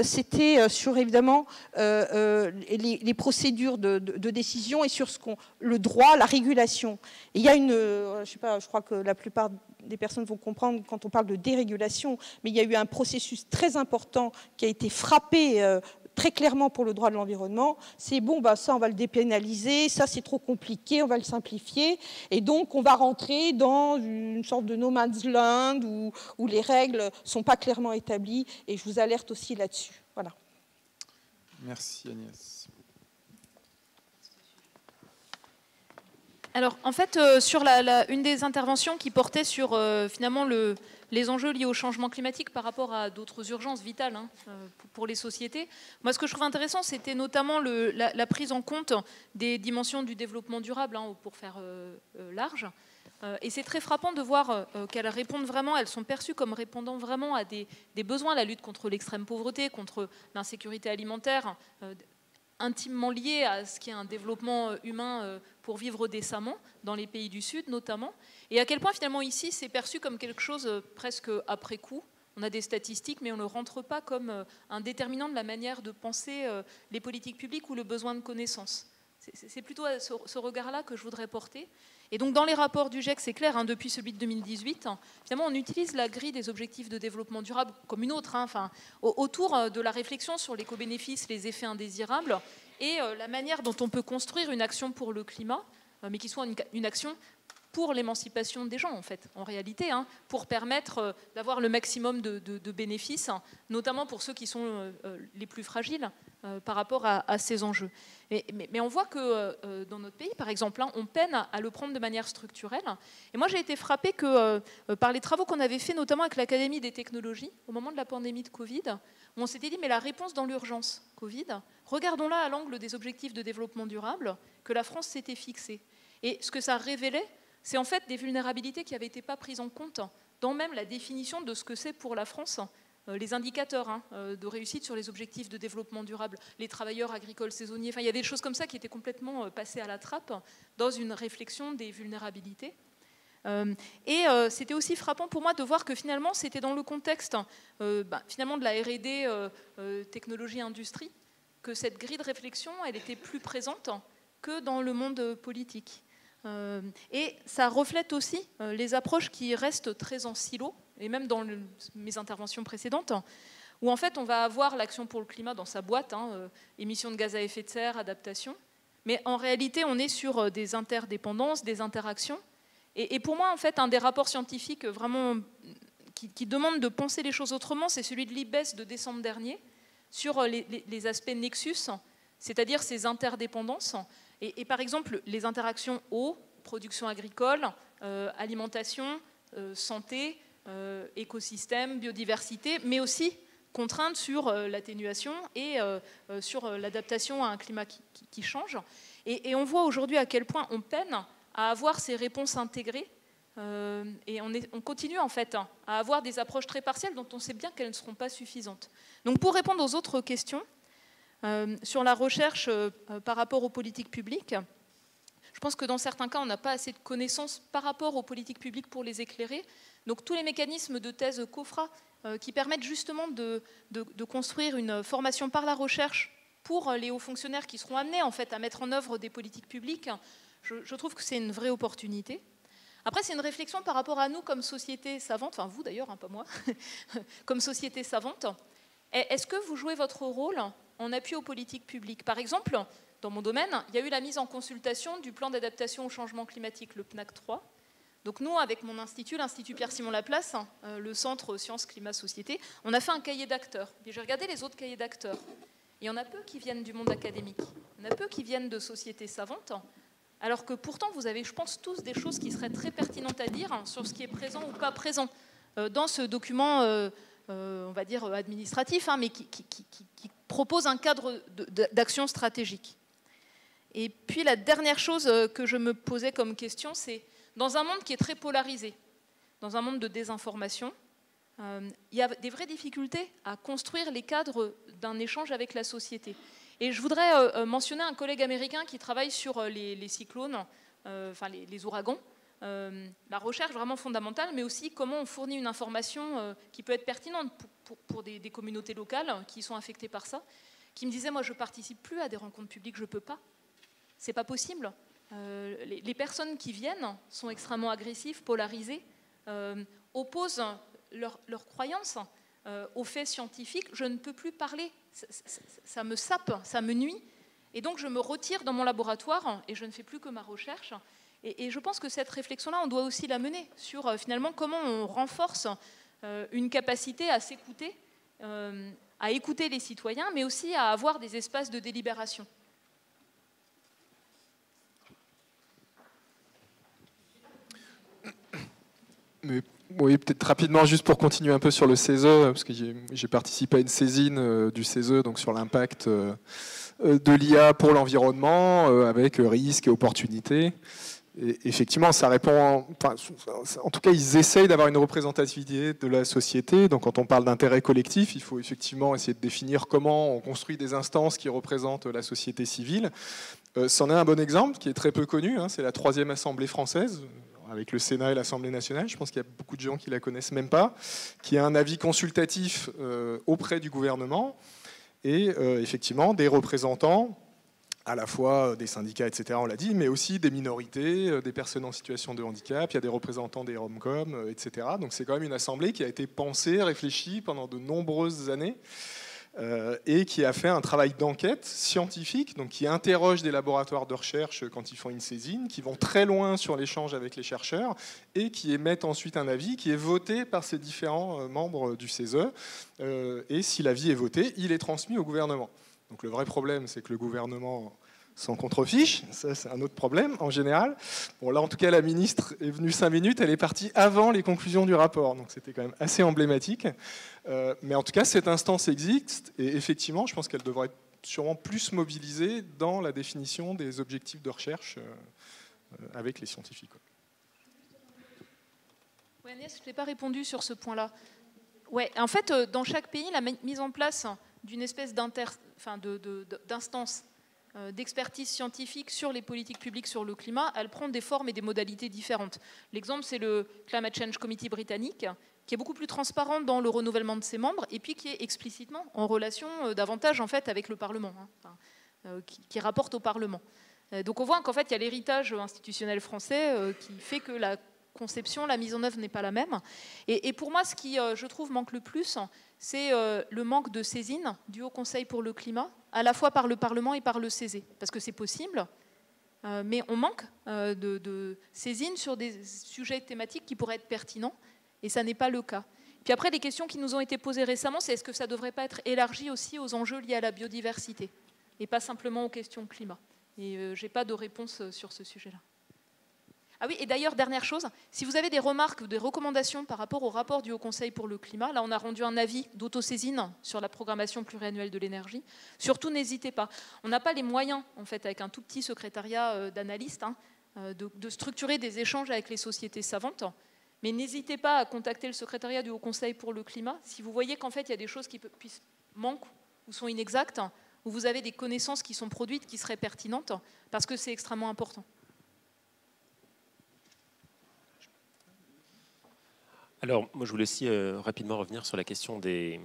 c'était sur, évidemment, les procédures de décision et sur le droit, la régulation. Et il y a je sais pas, je crois que la plupart des personnes vont comprendre quand on parle de dérégulation, mais il y a eu un processus très important qui a été frappé très clairement pour le droit de l'environnement, c'est bon, ça on va le dépénaliser, ça c'est trop compliqué, on va le simplifier, et donc on va rentrer dans une sorte de no man's land où les règles ne sont pas clairement établies, et je vous alerte aussi là-dessus. Voilà. Merci Agnès. Alors en fait, sur une des interventions qui portait sur finalement les enjeux liés au changement climatique par rapport à d'autres urgences vitales pour les sociétés. Moi, ce que je trouve intéressant, c'était notamment la prise en compte des dimensions du développement durable, pour faire large. Et c'est très frappant de voir qu'elles répondent vraiment, elles sont perçues comme répondant vraiment à des besoins, la lutte contre l'extrême pauvreté, contre l'insécurité alimentaire, intimement lié à ce qui est un développement humain pour vivre décemment, dans les pays du Sud notamment, et à quel point finalement ici c'est perçu comme quelque chose presque après coup. On a des statistiques, mais on ne rentre pas comme un déterminant de la manière de penser les politiques publiques ou le besoin de connaissances. C'est plutôt ce regard-là que je voudrais porter. Et donc dans les rapports du GIEC, c'est clair, hein, depuis celui de 2018, finalement on utilise la grille des objectifs de développement durable comme une autre, hein, enfin, autour de la réflexion sur l'éco-bénéfice, les effets indésirables, et la manière dont on peut construire une action pour le climat, mais qui soit une action pour l'émancipation des gens, en fait, en réalité, hein, pour permettre d'avoir le maximum de bénéfices, notamment pour ceux qui sont les plus fragiles par rapport à ces enjeux. Mais on voit que dans notre pays, par exemple, hein, on peine à le prendre de manière structurelle. Et moi, j'ai été frappée que par les travaux qu'on avait faits, notamment avec l'Académie des technologies, au moment de la pandémie de Covid, où on s'était dit, mais la réponse dans l'urgence Covid, regardons-la à l'angle des objectifs de développement durable que la France s'était fixée. Et ce que ça révélait, c'est en fait des vulnérabilités qui n'avaient été pas prises en compte dans même la définition de ce que c'est pour la France les indicateurs hein, de réussite sur les objectifs de développement durable, les travailleurs agricoles saisonniers, enfin, il y avait des choses comme ça qui étaient complètement passées à la trappe dans une réflexion des vulnérabilités. C'était aussi frappant pour moi de voir que finalement c'était dans le contexte finalement de la R&D technologie-industrie que cette grille de réflexion elle était plus présente que dans le monde politique. Et ça reflète aussi les approches qui restent très en silo, et même dans mes interventions précédentes, où en fait on va avoir l'action pour le climat dans sa boîte, hein, émissions de gaz à effet de serre, adaptation, mais en réalité on est sur des interdépendances, des interactions, et pour moi en fait un des rapports scientifiques vraiment qui demande de penser les choses autrement, c'est celui de l'IBES de décembre dernier, sur les aspects nexus, c'est-à-dire ces interdépendances. Et par exemple, les interactions eau, production agricole, alimentation, santé, écosystème, biodiversité, mais aussi contraintes sur l'atténuation et sur l'adaptation à un climat qui change. Et on voit aujourd'hui à quel point on peine à avoir ces réponses intégrées. Et on continue en fait à avoir des approches très partielles dont on sait bien qu'elles ne seront pas suffisantes. Donc pour répondre aux autres questions, sur la recherche par rapport aux politiques publiques, je pense que dans certains cas, on n'a pas assez de connaissances par rapport aux politiques publiques pour les éclairer. Donc tous les mécanismes de thèse COFRA qui permettent justement de construire une formation par la recherche pour les hauts fonctionnaires qui seront amenés en fait, à mettre en œuvre des politiques publiques, je trouve que c'est une vraie opportunité. Après, c'est une réflexion par rapport à nous comme société savante, enfin vous d'ailleurs, hein, pas moi, comme société savante. Est-ce que vous jouez votre rôle en appui aux politiques publiques? Par exemple, dans mon domaine, il y a eu la mise en consultation du plan d'adaptation au changement climatique, le PNAC 3. Donc nous, avec mon institut, l'Institut Pierre-Simon-Laplace, le Centre Sciences, Climat, Société, on a fait un cahier d'acteurs. J'ai regardé les autres cahiers d'acteurs. Il y en a peu qui viennent du monde académique. Il y en a peu qui viennent de sociétés savantes. Alors que pourtant, vous avez, je pense, tous des choses qui seraient très pertinentes à dire sur ce qui est présent ou pas présent dans ce document, on va dire, administratif, hein, mais qui propose un cadre d'action stratégique. Et puis la dernière chose que je me posais comme question, c'est dans un monde qui est très polarisé, dans un monde de désinformation, il y a des vraies difficultés à construire les cadres d'un échange avec la société. Et je voudrais mentionner un collègue américain qui travaille sur les cyclones, enfin les ouragans, la recherche vraiment fondamentale, mais aussi comment on fournit une information qui peut être pertinente pour des communautés locales qui sont affectées par ça, qui me disait, moi je ne participe plus à des rencontres publiques, je ne peux pas. C'est pas possible. Les personnes qui viennent sont extrêmement agressives, polarisées, opposent leurs croyances aux faits scientifiques. Je ne peux plus parler. Ça me sape, ça me nuit. Et donc je me retire dans mon laboratoire et je ne fais plus que ma recherche. Et je pense que cette réflexion-là, on doit aussi la mener sur finalement comment on renforce une capacité à s'écouter, à écouter les citoyens, mais aussi à avoir des espaces de délibération. Mais, oui, peut-être rapidement, juste pour continuer un peu sur le CESE, parce que j'ai participé à une saisine du CESE donc sur l'impact de l'IA pour l'environnement, avec risques et opportunités. Et effectivement, ça répond, en tout cas, ils essayent d'avoir une représentativité de la société. Donc, quand on parle d'intérêt collectif, il faut effectivement essayer de définir comment on construit des instances qui représentent la société civile. C'en est un bon exemple qui est très peu connu, hein, c'est la 3e Assemblée française, avec le Sénat et l'Assemblée nationale. Je pense qu'il y a beaucoup de gens qui ne la connaissent même pas, qui a un avis consultatif auprès du gouvernement et effectivement des représentants à la fois des syndicats, etc., on l'a dit, mais aussi des minorités, des personnes en situation de handicap, il y a des représentants des Rom-Com, etc. Donc c'est quand même une assemblée qui a été pensée, réfléchie pendant de nombreuses années, et qui a fait un travail d'enquête scientifique, donc qui interroge des laboratoires de recherche quand ils font une saisine, qui vont très loin sur l'échange avec les chercheurs, et qui émettent ensuite un avis qui est voté par ces différents membres du CESE, et si l'avis est voté, il est transmis au gouvernement. Donc le vrai problème, c'est que le gouvernement s'en contrefiche, ça c'est un autre problème en général. Bon là en tout cas la ministre est venue 5 minutes, elle est partie avant les conclusions du rapport, donc c'était quand même assez emblématique. Mais en tout cas cette instance existe, et effectivement je pense qu'elle devrait être sûrement plus mobilisée dans la définition des objectifs de recherche avec les scientifiques. Oui, Agnès, je n'ai pas répondu sur ce point-là. Ouais, en fait, dans chaque pays, la mise en place d'une espèce d'instance d'expertise scientifique sur les politiques publiques sur le climat, elle prend des formes et des modalités différentes. L'exemple, c'est le Climate Change Committee britannique, qui est beaucoup plus transparent dans le renouvellement de ses membres, et puis qui est explicitement en relation davantage en fait, avec le Parlement, qui rapporte au Parlement. Donc on voit qu'en fait, il y a l'héritage institutionnel français qui fait que la conception, la mise en œuvre n'est pas la même. Et pour moi, ce qui, je trouve, manque le plus, c'est le manque de saisine du Haut Conseil pour le climat, à la fois par le Parlement et par le CESE. Parce que c'est possible, mais on manque de saisine sur des sujets thématiques qui pourraient être pertinents, et ça n'est pas le cas. Puis après, les questions qui nous ont été posées récemment, c'est est-ce que ça ne devrait pas être élargi aussi aux enjeux liés à la biodiversité, et pas simplement aux questions climat. Et je n'ai pas de réponse sur ce sujet-là. Ah oui, et d'ailleurs, dernière chose, si vous avez des remarques ou des recommandations par rapport au rapport du Haut Conseil pour le climat, là on a rendu un avis d'autosaisine sur la programmation pluriannuelle de l'énergie, surtout n'hésitez pas. On n'a pas les moyens, en fait, avec un tout petit secrétariat d'analystes, de structurer des échanges avec les sociétés savantes, mais n'hésitez pas à contacter le secrétariat du Haut Conseil pour le climat si vous voyez qu'en fait il y a des choses qui manquent ou sont inexactes, ou vous avez des connaissances qui sont produites qui seraient pertinentes, parce que c'est extrêmement important. Alors, moi, je voulais aussi rapidement revenir sur la question des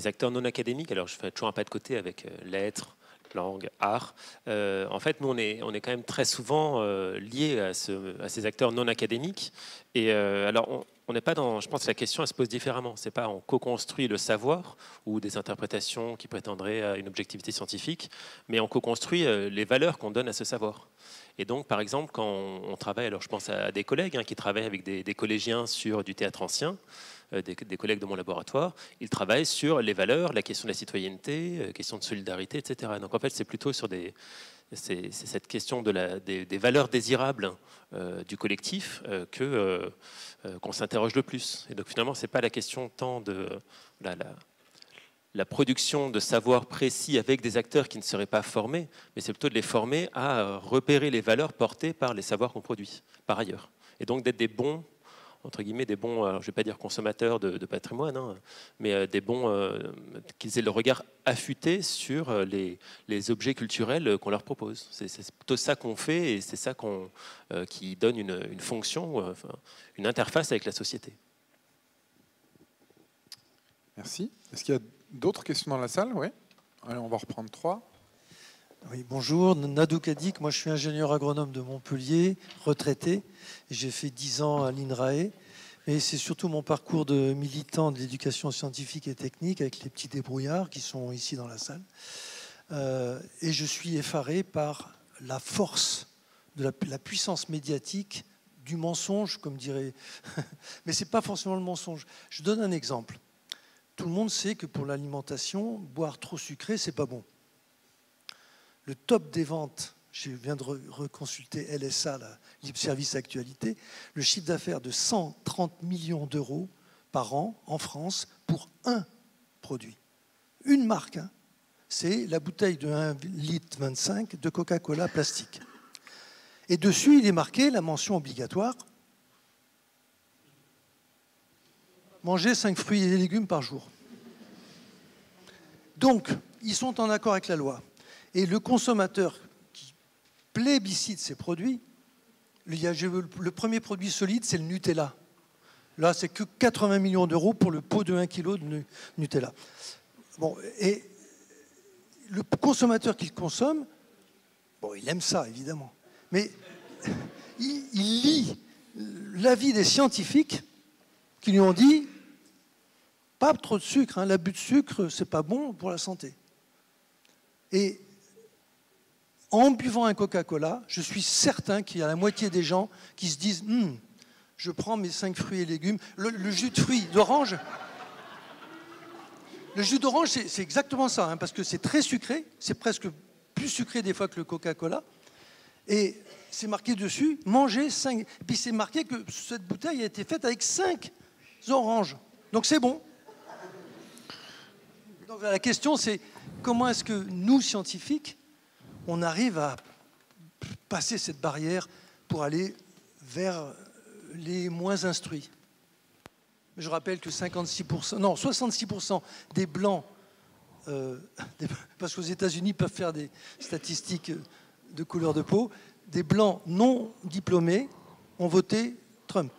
acteurs non académiques. Alors, je fais toujours un pas de côté avec lettres, langue, art. En fait, nous, on est quand même très souvent liés à ces acteurs non académiques. Et alors, on n'est pas dans... Je pense que la question, elle se pose différemment. C'est pas on co-construit le savoir ou des interprétations qui prétendraient à une objectivité scientifique, mais on co-construit les valeurs qu'on donne à ce savoir. Et donc, par exemple, quand on travaille, alors je pense à des collègues qui travaillent avec des collégiens sur du théâtre ancien, des collègues de mon laboratoire, ils travaillent sur les valeurs, la question de la citoyenneté, la question de solidarité, etc. Donc en fait, c'est plutôt sur c'est cette question des valeurs désirables du collectif qu'on s'interroge le plus. Et donc finalement, ce n'est pas la question tant de la production de savoir précis avec des acteurs qui ne seraient pas formés, mais c'est plutôt de les former à repérer les valeurs portées par les savoirs qu'on produit par ailleurs. Et donc d'être des bons, entre guillemets, des bons, je ne vais pas dire consommateurs de patrimoine, mais des bons, qu'ils aient le regard affûté sur les objets culturels qu'on leur propose. C'est plutôt ça qu'on fait, et c'est ça qui donne une fonction, une interface avec la société. Merci. Est-ce qu'il y a d'autres questions dans la salle? Oui. Allez, on va reprendre 3. Oui, bonjour, Nadou Kadik, moi je suis ingénieur agronome de Montpellier, retraité. J'ai fait 10 ans à l'INRAE, et c'est surtout mon parcours de militant de l'éducation scientifique et technique avec les petits débrouillards qui sont ici dans la salle. Et je suis effaré par la force, de la puissance médiatique du mensonge, comme dirait... Mais ce n'est pas forcément le mensonge. Je donne un exemple. Tout le monde sait que pour l'alimentation, boire trop sucré, c'est pas bon. Le top des ventes, je viens de reconsulter LSA, la Libre Service Actualité, le chiffre d'affaires de 130 millions d'euros par an en France pour un produit. Une marque, c'est la bouteille de 1,25 litre de Coca-Cola plastique. Et dessus, il est marqué la mention obligatoire: manger 5 fruits et légumes par jour. Donc, ils sont en accord avec la loi. Et le consommateur qui plébiscite ces produits, le premier produit solide, c'est le Nutella. Là, c'est que 80 millions d'euros pour le pot de 1 kg de Nutella. Bon, et le consommateur qui le consomme, Bon, il aime ça, évidemment. Mais il lit l'avis des scientifiques qui lui ont dit pas trop de sucre, hein, l'abus de sucre, c'est pas bon pour la santé. Et en buvant un Coca-Cola, je suis certain qu'il y a la moitié des gens qui se disent je prends mes 5 fruits et légumes. Le jus de fruits d'orange, le jus d'orange, c'est exactement ça, hein, parce que c'est très sucré, c'est presque plus sucré des fois que le Coca-Cola. Et c'est marqué dessus, manger 5. Et puis c'est marqué que cette bouteille a été faite avec 5 oranges. Donc c'est bon. Donc la question c'est comment est-ce que nous, scientifiques, on arrive à passer cette barrière pour aller vers les moins instruits. Je rappelle que 66% des Blancs, parce qu'aux États-Unis peuvent faire des statistiques de couleur de peau, des Blancs non diplômés ont voté Trump.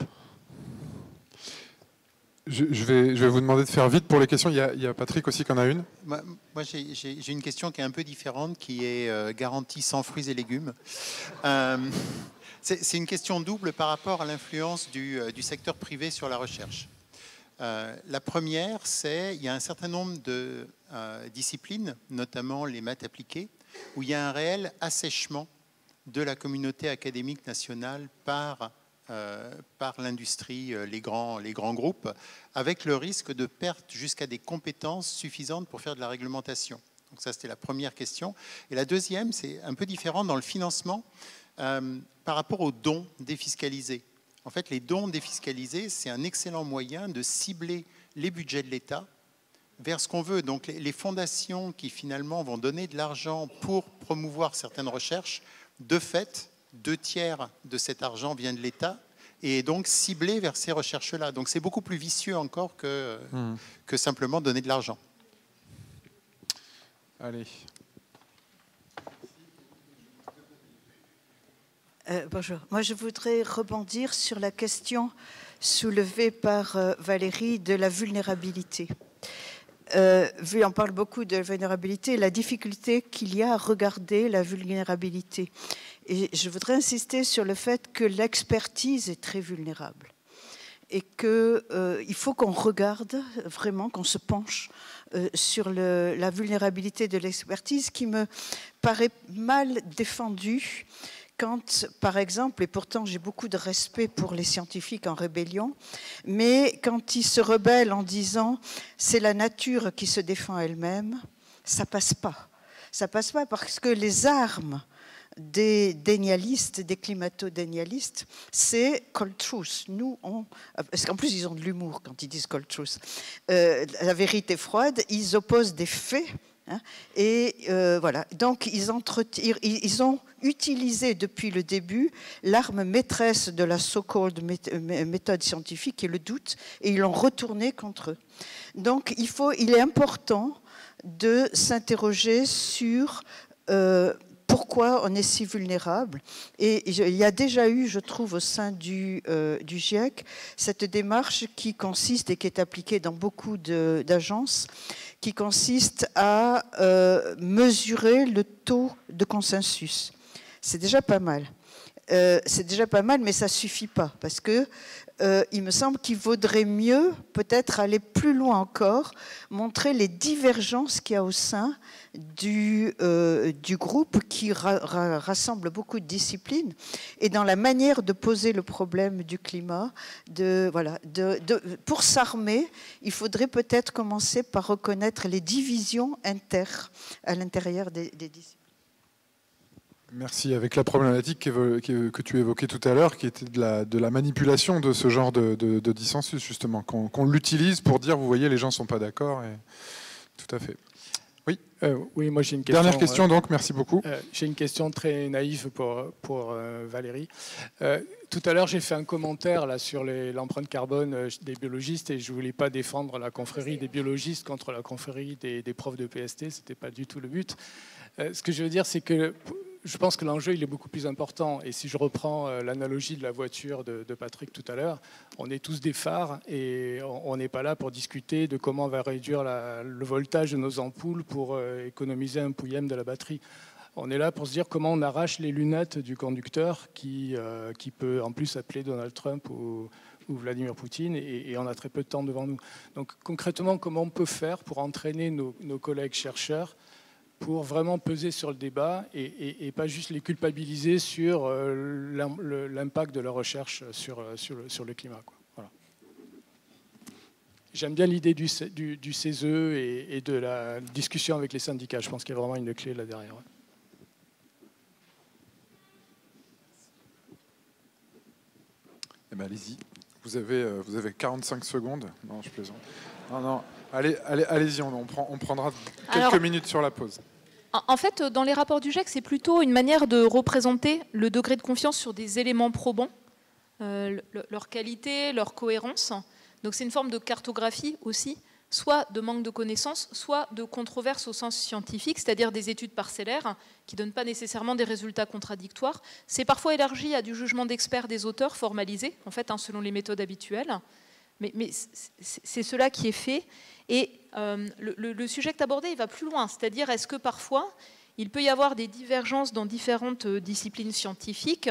Je vais vous demander de faire vite pour les questions. Il y a Patrick aussi qui en a une. Moi j'ai une question qui est un peu différente, qui est garantie sans fruits et légumes. C'est une question double par rapport à l'influence du secteur privé sur la recherche. La première, c'est qu'il y a un certain nombre de disciplines, notamment les maths appliquées, où il y a un réel assèchement de la communauté académique nationale par l'industrie, les grands groupes, avec le risque de perte jusqu'à des compétences suffisantes pour faire de la réglementation. Donc ça, c'était la première question. Et la deuxième, c'est un peu différent dans le financement par rapport aux dons défiscalisés. En fait, les dons défiscalisés, c'est un excellent moyen de cibler les budgets de l'État vers ce qu'on veut. Donc les fondations qui finalement vont donner de l'argent pour promouvoir certaines recherches, de fait, 2/3 de cet argent vient de l'État et est donc ciblé vers ces recherches-là. Donc c'est beaucoup plus vicieux encore que simplement donner de l'argent. Allez. Bonjour. Moi, je voudrais rebondir sur la question soulevée par Valérie de la vulnérabilité. On parle beaucoup de vulnérabilité, la difficulté qu'il y a à regarder la vulnérabilité. Et je voudrais insister sur le fait que l'expertise est très vulnérable et qu'il faut qu'on regarde vraiment, qu'on se penche sur la vulnérabilité de l'expertise qui me paraît mal défendue quand, par exemple, et pourtant j'ai beaucoup de respect pour les scientifiques en rébellion, mais quand ils se rebellent en disant c'est la nature qui se défend elle-même, ça passe pas. Ça passe pas parce que les armes des dénialistes, des climato-dénialistes, c'est cold truth. Parce qu'en plus ils ont de l'humour quand ils disent cold truth. La vérité froide, ils opposent des faits. Hein, et voilà. Donc ils ont utilisé depuis le début l'arme maîtresse de la so-called méthode scientifique, qui est le doute, et ils l'ont retourné contre eux. Donc il est important de s'interroger sur pourquoi on est si vulnérable. Et il y a déjà eu, je trouve, au sein du GIEC, cette démarche qui consiste, et qui est appliquée dans beaucoup d'agences, qui consiste à mesurer le taux de consensus. C'est déjà pas mal. C'est déjà pas mal, mais ça ne suffit pas, parce que il me semble qu'il vaudrait mieux peut-être aller plus loin encore, montrer les divergences qu'il y a au sein du groupe qui rassemble beaucoup de disciplines, et dans la manière de poser le problème du climat. Pour s'armer, il faudrait peut-être commencer par reconnaître les divisions à l'intérieur des disciplines. Merci. Avec la problématique que tu évoquais tout à l'heure, qui était de la manipulation de ce genre de dissensus, justement, qu'on l'utilise pour dire, vous voyez, les gens ne sont pas d'accord. Tout à fait. Oui. Oui, moi j'ai une question. Dernière question, donc, merci beaucoup. J'ai une question très naïve pour Valérie. Tout à l'heure, j'ai fait un commentaire là, sur l'empreinte carbone des biologistes, et je ne voulais pas défendre la confrérie des biologistes contre la confrérie des profs de PST, ce n'était pas du tout le but. Ce que je veux dire, c'est que je pense que l'enjeu il est beaucoup plus important. Et si je reprends l'analogie de la voiture de Patrick tout à l'heure, on est tous des phares et on n'est pas là pour discuter de comment on va réduire le voltage de nos ampoules pour économiser un pouillème de la batterie. On est là pour se dire comment on arrache les lunettes du conducteur qui peut en plus appeler Donald Trump ou Vladimir Poutine, et on a très peu de temps devant nous. Donc concrètement, comment on peut faire pour entraîner nos collègues chercheurs pour vraiment peser sur le débat et pas juste les culpabiliser sur l'impact de leur recherche sur le climat, quoi. Voilà. J'aime bien l'idée du CESE et de la discussion avec les syndicats. Je pense qu'il y a vraiment une clé là derrière. Eh ben, allez-y. Vous avez 45 secondes. Non, je plaisante. Non. Allez-y, on prendra quelques minutes sur la pause. En fait, dans les rapports du GIEC, c'est plutôt une manière de représenter le degré de confiance sur des éléments probants, leur qualité, leur cohérence. Donc c'est une forme de cartographie aussi, soit de manque de connaissances, soit de controverses au sens scientifique, c'est-à-dire des études parcellaires qui ne donnent pas nécessairement des résultats contradictoires. C'est parfois élargi à du jugement d'experts des auteurs formalisé, en fait, selon les méthodes habituelles. Mais c'est cela qui est fait. Et le sujet que tu abordais, il va plus loin. C'est-à-dire, est-ce que parfois, il peut y avoir des divergences dans différentes disciplines scientifiques,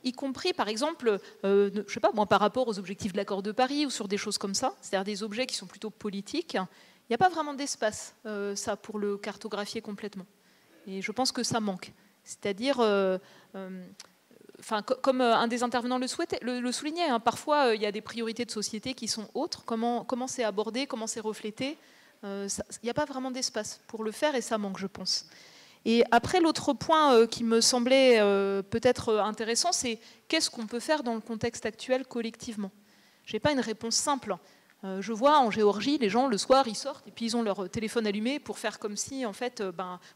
y compris, par exemple, je sais pas, par rapport aux objectifs de l'accord de Paris ou sur des choses comme ça, c'est-à-dire des objets qui sont plutôt politiques. Il n'y a pas vraiment d'espace, ça, pour le cartographier complètement. Et je pense que ça manque. C'est-à-dire... comme un des intervenants le soulignait, parfois il y a des priorités de société qui sont autres. Comment c'est abordé, comment c'est reflété, il n'y a pas vraiment d'espace pour le faire et ça manque, je pense. Et après, l'autre point qui me semblait peut-être intéressant, c'est qu'est-ce qu'on peut faire dans le contexte actuel collectivement. Je n'ai pas une réponse simple. Je vois en Géorgie, les gens, le soir, ils sortent et puis ils ont leur téléphone allumé pour faire comme si, en fait,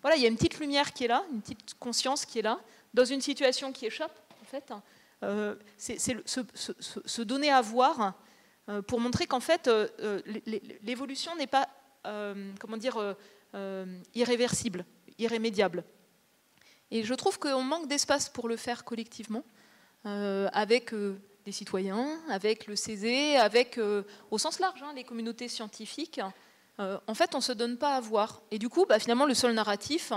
voilà, il y a une petite lumière qui est là, une petite conscience qui est là, dans une situation qui échappe. En fait, c'est se donner à voir pour montrer qu'en fait, l'évolution n'est pas, irréversible, irrémédiable. Et je trouve qu'on manque d'espace pour le faire collectivement, avec des citoyens, avec le CESE, avec, au sens large, les communautés scientifiques. En fait, on ne se donne pas à voir. Et du coup, finalement, le seul narratif,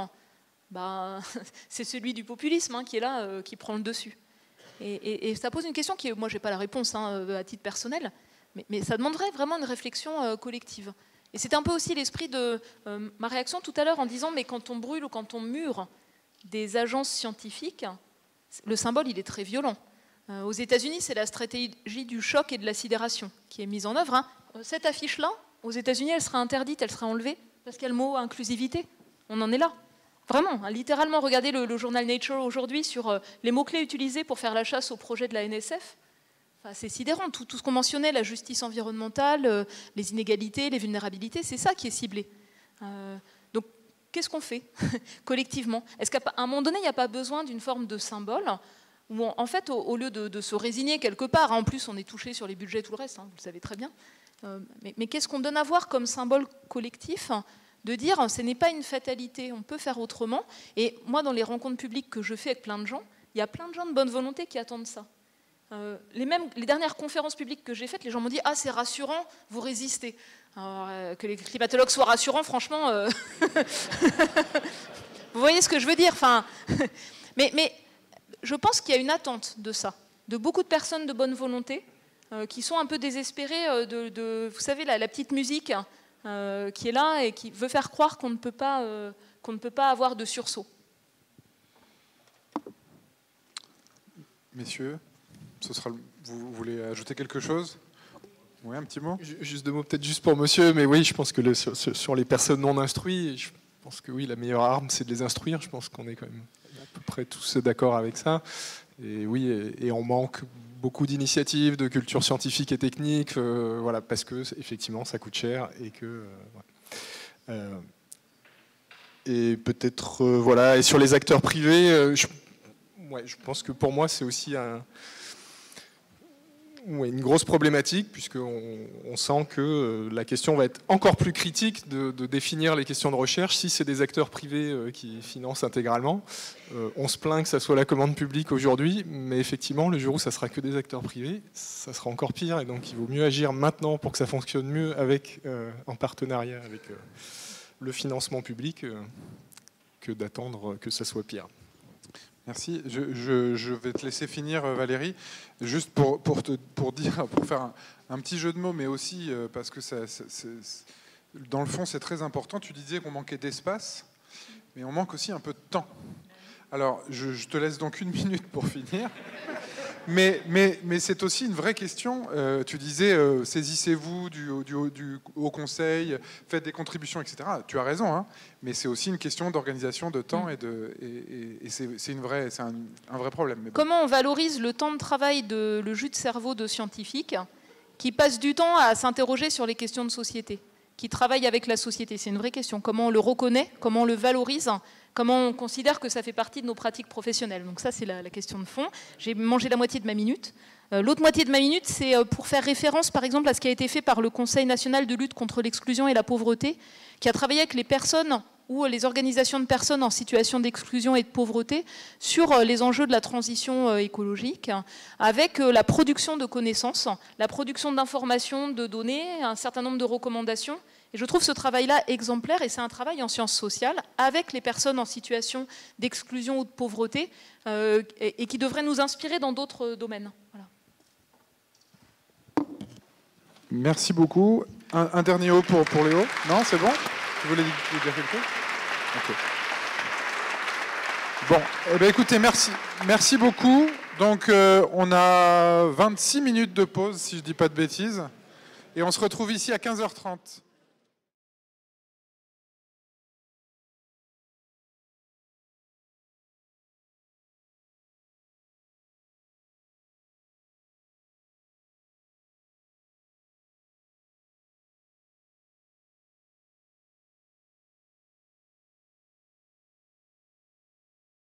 c'est celui du populisme qui est là, qui prend le dessus. Et ça pose une question qui, moi, je n'ai pas la réponse à titre personnel, mais ça demanderait vraiment une réflexion collective. Et c'est un peu aussi l'esprit de ma réaction tout à l'heure en disant, mais quand on brûle ou quand on mure des agences scientifiques, le symbole, il est très violent. Aux États-Unis, c'est la stratégie du choc et de la sidération qui est mise en œuvre. Cette affiche-là, aux États-Unis, elle sera interdite, elle sera enlevée, parce qu'il y a le mot inclusivité. On en est là. Vraiment, littéralement, regardez le journal Nature aujourd'hui sur les mots-clés utilisés pour faire la chasse au projet de la NSF. C'est sidérant, tout ce qu'on mentionnait, la justice environnementale, les inégalités, les vulnérabilités, c'est ça qui est ciblé. Donc, qu'est-ce qu'on fait collectivement? Est-ce qu'à un moment donné, il n'y a pas besoin d'une forme de symbole où, en fait, au lieu de se résigner quelque part, en plus, on est touché sur les budgets et tout le reste, vous le savez très bien, mais qu'est-ce qu'on donne à voir comme symbole collectif de dire ce n'est pas une fatalité, on peut faire autrement. Et moi, dans les rencontres publiques que je fais avec plein de gens, il y a plein de gens de bonne volonté qui attendent ça. Les dernières conférences publiques que j'ai faites, les gens m'ont dit « Ah, c'est rassurant, vous résistez. » Alors, que les climatologues soient rassurants, franchement... vous voyez ce que je veux dire, mais je pense qu'il y a une attente de ça, de beaucoup de personnes de bonne volonté qui sont un peu désespérées vous savez, la petite musique qui est là et qui veut faire croire qu'on ne peut pas avoir de sursaut. Messieurs, vous voulez ajouter quelque chose? Oui, un petit mot. Juste deux mots, peut-être juste pour monsieur, mais oui, je pense que sur les personnes non instruites, je pense que oui, la meilleure arme, c'est de les instruire. Je pense qu'on est quand même à peu près tous d'accord avec ça. Et oui, et on manque beaucoup d'initiatives, de culture scientifique et technique, voilà, parce que effectivement, ça coûte cher et que et peut-être voilà. Et sur les acteurs privés, je pense que pour moi, c'est aussi une grosse problématique, puisqu'on sent que la question va être encore plus critique de définir les questions de recherche si c'est des acteurs privés qui financent intégralement. On se plaint que ça soit la commande publique aujourd'hui, mais effectivement, le jour où ça sera que des acteurs privés, ça sera encore pire, et donc il vaut mieux agir maintenant pour que ça fonctionne mieux en partenariat avec le financement public que d'attendre que ça soit pire. Merci. Je vais te laisser finir, Valérie. Juste pour faire un petit jeu de mots, mais aussi parce que dans le fond, c'est très important. Tu disais qu'on manquait d'espace, mais on manque aussi un peu de temps. Alors, je te laisse donc 1 minute pour finir. Mais c'est aussi une vraie question. Tu disais, saisissez-vous du Haut Conseil, faites des contributions, etc. Tu as raison, hein, mais c'est aussi une question d'organisation, de temps, et c'est un vrai problème. Mais bon. Comment on valorise le temps de travail de le jus de cerveau de scientifiques qui passent du temps à s'interroger sur les questions de société, qui travaillent avec la société? C'est une vraie question. Comment on le reconnaît? Comment on le valorise? Comment on considère que ça fait partie de nos pratiques professionnelles? Donc ça, c'est la question de fond. J'ai mangé la moitié de ma minute. L'autre moitié de ma minute, c'est pour faire référence, par exemple, à ce qui a été fait par le Conseil national de lutte contre l'exclusion et la pauvreté, qui a travaillé avec les personnes ou les organisations de personnes en situation d'exclusion et de pauvreté sur les enjeux de la transition écologique, avec la production de connaissances, la production d'informations, de données, un certain nombre de recommandations. Et je trouve ce travail-là exemplaire, et c'est un travail en sciences sociales avec les personnes en situation d'exclusion ou de pauvreté, et qui devrait nous inspirer dans d'autres domaines. Voilà. Merci beaucoup. Un dernier mot pour Léo? Non, c'est bon? Tu voulais dire quelque chose? Ok. Bon, eh bien, écoutez, merci beaucoup. Donc, on a 26 minutes de pause, si je ne dis pas de bêtises. Et on se retrouve ici à 15h30.